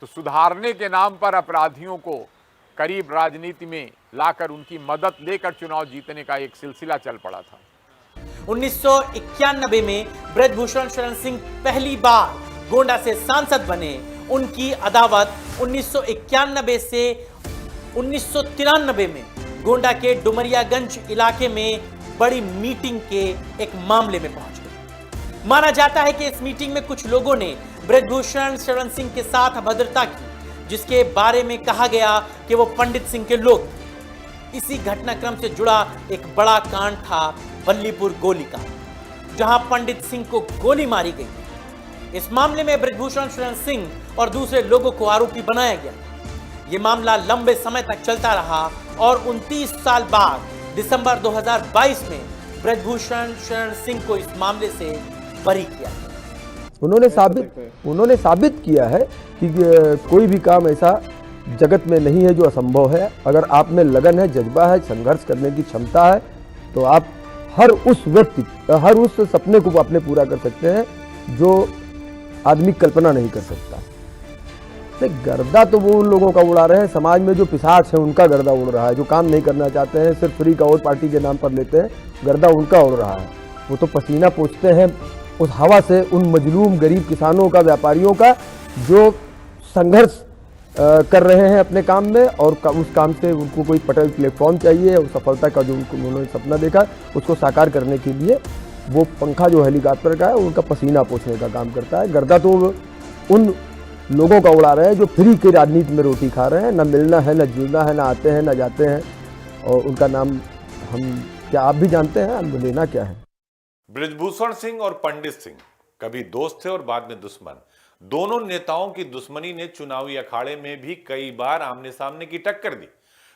तो सुधारने के नाम पर अपराधियों को करीब राजनीति में लाकर उनकी मदद लेकर चुनाव जीतने का एक सिलसिला चल पड़ा था। 1991 में बृजभूषण शरण सिंह पहली बार गोंडा से सांसद बने। उनकी अदावत 1991 से 1993 में गोंडा के डुमरियागंज इलाके में बड़ी मीटिंग के एक मामले में पहुंच गई। माना जाता है कि इस मीटिंग में कुछ लोगों ने बृजभूषण शरण सिंह के साथ अभद्रता की, जिसके बारे में कहा गया कि वो पंडित सिंह के लोग। इसी घटनाक्रम से जुड़ा एक बड़ा कांड था बल्लीपुर गोली का, जहां पंडित सिंह को गोली मारी गई। इस मामले में बृजभूषण शरण सिंह और दूसरे लोगों को आरोपी बनाया गया। यह मामला लंबे समय तक चलता रहा और 29 साल बाद दिसंबर 2022 में बृजभूषण शरण सिंह को इस मामले से बरी किया। उन्होंने साबित किया है कि कोई भी काम ऐसा जगत में नहीं है जो असंभव है। अगर आप में लगन है, जज्बा है, संघर्ष करने की क्षमता है, तो आप हर उस सपने को अपने पूरा कर सकते हैं जो आदमी कल्पना नहीं कर सकता। गर्दा तो वो उन लोगों का उड़ा रहे हैं, समाज में जो पिशाच है उनका गर्दा उड़ रहा है। जो काम नहीं करना चाहते हैं, सिर्फ फ्री का वोट पार्टी के नाम पर लेते हैं, गर्दा उनका उड़ रहा है। वो तो पसीना पोंछते हैं उस हवा से, उन मजलूम गरीब किसानों का, व्यापारियों का, जो संघर्ष कर रहे हैं अपने काम में, और उस काम से उनको कोई पटल प्लेटफॉर्म चाहिए। उस सफलता का जो उन्होंने सपना देखा, उसको साकार करने के लिए वो पंखा जो हेलीकॉप्टर का है उनका पसीना पोंछने का काम करता है। गर्दा तो उन लोगों का उड़ा रहे हैं जो फ्री की राजनीति में रोटी खा रहे हैं, न मिलना है, न जुलना है, न आते हैं, न जाते हैं, और उनका नाम हम क्या आप भी जानते हैं, हम लेना क्या है। बृजभूषण सिंह और पंडित सिंह कभी दोस्त थे और बाद में दुश्मन। दोनों नेताओं की दुश्मनी ने चुनावी अखाड़े में भी कई बार आमने सामने की टक्कर दी।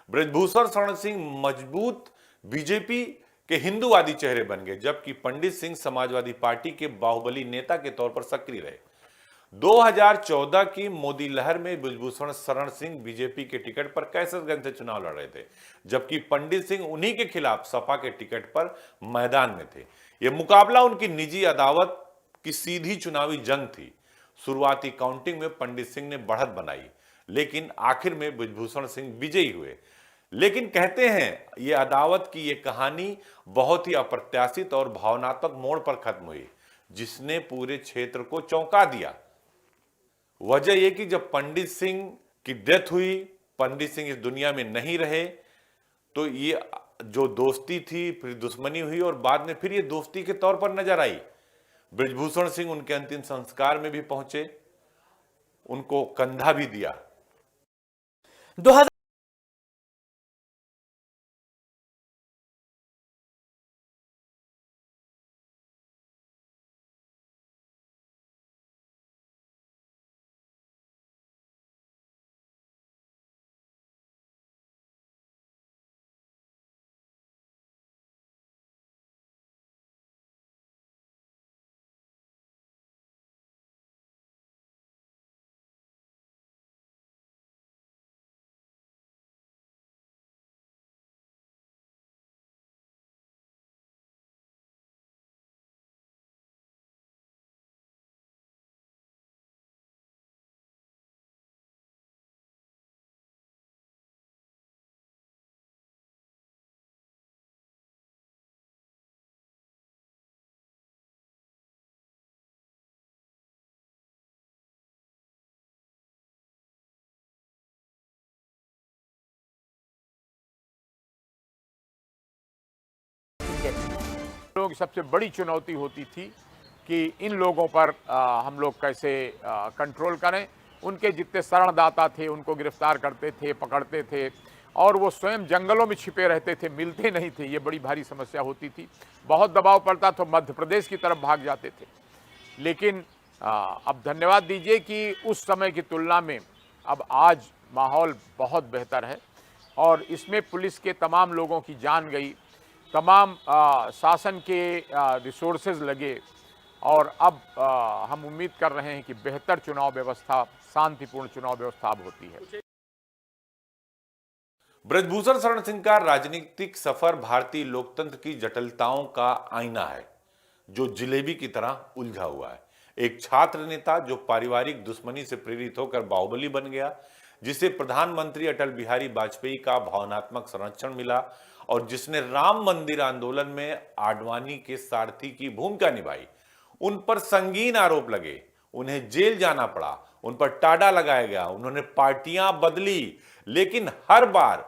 बृजभूषण शरण सिंह मजबूत बीजेपी के हिंदूवादी चेहरे बन गए, जबकि पंडित सिंह समाजवादी पार्टी के बाहुबली नेता के तौर पर सक्रिय रहे। 2014 की मोदी लहर में ब्रजभूषण शरण सिंह बीजेपी के टिकट पर कैसरगंज से चुनाव लड़ रहे थे, जबकि पंडित सिंह उन्हीं के खिलाफ सपा के टिकट पर मैदान में थे। यह मुकाबला उनकी निजी अदावत की सीधी चुनावी जंग थी। शुरुआती काउंटिंग में पंडित सिंह ने बढ़त बनाई, लेकिन आखिर में ब्रजभूषण सिंह विजयी हुए। लेकिन कहते हैं यह अदावत की यह कहानी बहुत ही अप्रत्याशित और भावनात्मक मोड़ पर खत्म हुई, जिसने पूरे क्षेत्र को चौंका दिया। वजह यह कि जब पंडित सिंह की डेथ हुई, पंडित सिंह इस दुनिया में नहीं रहे, तो ये जो दोस्ती थी फिर दुश्मनी हुई और बाद में फिर ये दोस्ती के तौर पर नजर आई। ब्रजभूषण सिंह उनके अंतिम संस्कार में भी पहुंचे, उनको कंधा भी दिया। 2000 लोग सबसे बड़ी चुनौती होती थी कि इन लोगों पर हम लोग कैसे कंट्रोल करें। उनके जितने शरणदाता थे उनको गिरफ्तार करते थे, पकड़ते थे, और वो स्वयं जंगलों में छिपे रहते थे, मिलते नहीं थे। ये बड़ी भारी समस्या होती थी। बहुत दबाव पड़ता तो मध्य प्रदेश की तरफ भाग जाते थे। लेकिन अब धन्यवाद दीजिए कि उस समय की तुलना में अब आज माहौल बहुत बेहतर है और इसमें पुलिस के तमाम लोगों की जान गई, तमाम शासन के रिसोर्सेज लगे, और अब हम उम्मीद कर रहे हैं कि बेहतर चुनाव व्यवस्था, शांतिपूर्ण चुनाव व्यवस्था अब होती है। ब्रजभूषण शरण सिंह का राजनीतिक सफर भारतीय लोकतंत्र की जटिलताओं का आईना है, जो जिलेबी की तरह उलझा हुआ है। एक छात्र नेता जो पारिवारिक दुश्मनी से प्रेरित होकर बाहुबली बन गया, जिसे प्रधानमंत्री अटल बिहारी वाजपेयी का भावनात्मक संरक्षण मिला और जिसने राम मंदिर आंदोलन में आडवाणी के सारथी की भूमिका निभाई। उन पर संगीन आरोप लगे, उन्हें जेल जाना पड़ा, उन पर टाडा लगाया गया, उन्होंने पार्टियां बदली, लेकिन हर बार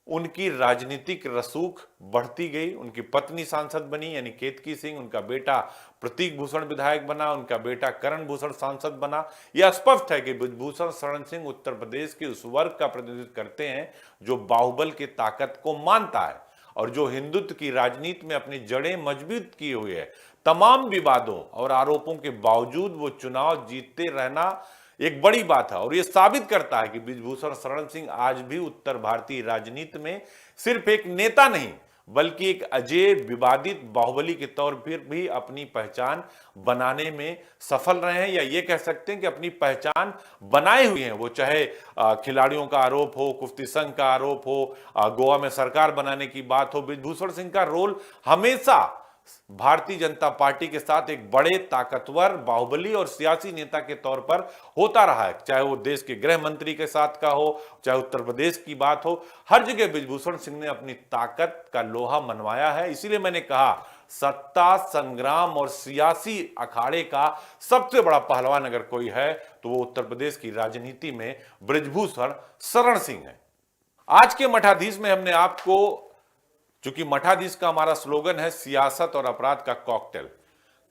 उनकी राजनीतिक रसूख बढ़ती गई। उनकी पत्नी सांसद बनी यानी केतकी सिंह, उनका बेटा प्रतीक भूषण विधायक बना, उनका बेटा करण भूषण सांसद बना। यह स्पष्ट है कि ब्रजभूषण शरण सिंह उत्तर प्रदेश के उस वर्ग का प्रतिनिधित्व करते हैं जो बाहुबल की ताकत को मानता है और जो हिंदुत्व की राजनीति में अपनी जड़ें मजबूत किए हुए है। तमाम विवादों और आरोपों के बावजूद वो चुनाव जीतते रहना एक बड़ी बात है और यह साबित करता है कि ब्रजभूषण शरण सिंह आज भी उत्तर भारतीय राजनीति में सिर्फ एक नेता नहीं बल्कि एक अजय विवादित बाहुबली के तौर पर भी अपनी पहचान बनाने में सफल रहे हैं, या ये कह सकते हैं कि अपनी पहचान बनाए हुए हैं। वो चाहे खिलाड़ियों का आरोप हो, कुश्ती संघ का आरोप हो, गोवा में सरकार बनाने की बात हो, ब्रजभूषण सिंह का रोल हमेशा भारतीय जनता पार्टी के साथ एक बड़े ताकतवर बाहुबली और सियासी नेता के तौर पर होता रहा है। चाहे वो देश के गृह मंत्री के साथ का हो, चाहे उत्तर प्रदेश की बात हो, हर जगह ब्रजभूषण सिंह ने अपनी ताकत का लोहा मनवाया है। इसीलिए मैंने कहा सत्ता संग्राम और सियासी अखाड़े का सबसे बड़ा पहलवान अगर कोई है तो वो उत्तर प्रदेश की राजनीति में ब्रजभूषण शरण सिंह है। आज के मठाधीश में हमने आपको, चूंकि मठाधीश का हमारा स्लोगन है सियासत और अपराध का कॉकटेल,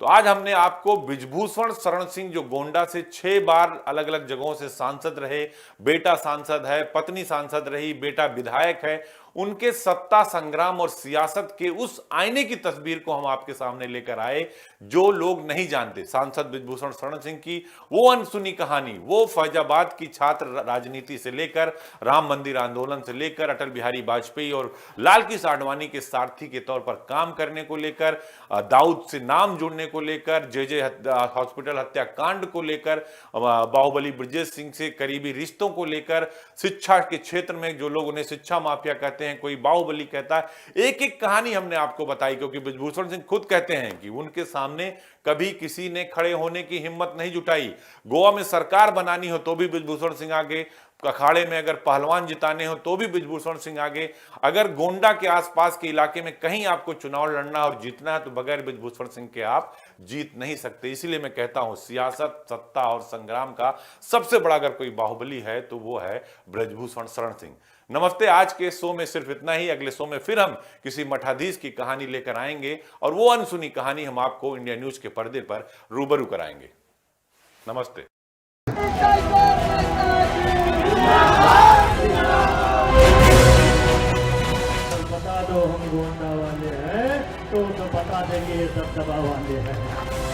तो आज हमने आपको ब्रजभूषण शरण सिंह जो गोंडा से 6 बार अलग अलग जगहों से सांसद रहे, बेटा सांसद है, पत्नी सांसद रही, बेटा विधायक है, उनके सत्ता संग्राम और सियासत के उस आईने की तस्वीर को हम आपके सामने लेकर आए जो लोग नहीं जानते। सांसद बृजभूषण शरण सिंह की वो अनसुनी कहानी, वो फैजाबाद की छात्र राजनीति से लेकर राम मंदिर आंदोलन से लेकर अटल बिहारी वाजपेयी और लाल कृष्ण आडवाणी के सारथी के तौर पर काम करने को लेकर, दाऊद से नाम जुड़ने को लेकर, जे हॉस्पिटल हत्याकांड को लेकर, बाहुबली ब्रजेश सिंह से करीबी रिश्तों को लेकर, शिक्षा के क्षेत्र में जो लोग उन्हें शिक्षा माफिया कहते हैं, कोई बाहुबली कहता है, एक एक कहानी हमने आपको बताई। क्योंकि बृजभूषण सिंह खुद कहते हैं कि उनके सामने कभी किसी ने खड़े होने की हिम्मत नहीं जुटाई। गोवा में सरकार बनानी हो तो भी बृजभूषण सिंह आगे, अखाड़े में अगर पहलवान जिताने हो तो भी बृजभूषण सिंह आगे, अगर गोंडा के आसपास के इलाके में कहीं आपको चुनाव लड़ना और जीतना है तो बगैर बृजभूषण सिंह के आप जीत नहीं सकते। इसीलिए मैं कहता हूं सियासत, सत्ता और संग्राम का सबसे बड़ा अगर कोई बाहुबली है तो वो है बृजभूषण शरण सिंह। नमस्ते, आज के शो में सिर्फ इतना ही। अगले शो में फिर हम किसी मठाधीश की कहानी लेकर आएंगे और वो अनसुनी कहानी हम आपको इंडिया न्यूज के पर्दे पर रूबरू कराएंगे। नमस्ते। बता दो हम गोंडा वाले हैं तो बता देंगे ये दबदबा वाले हैं।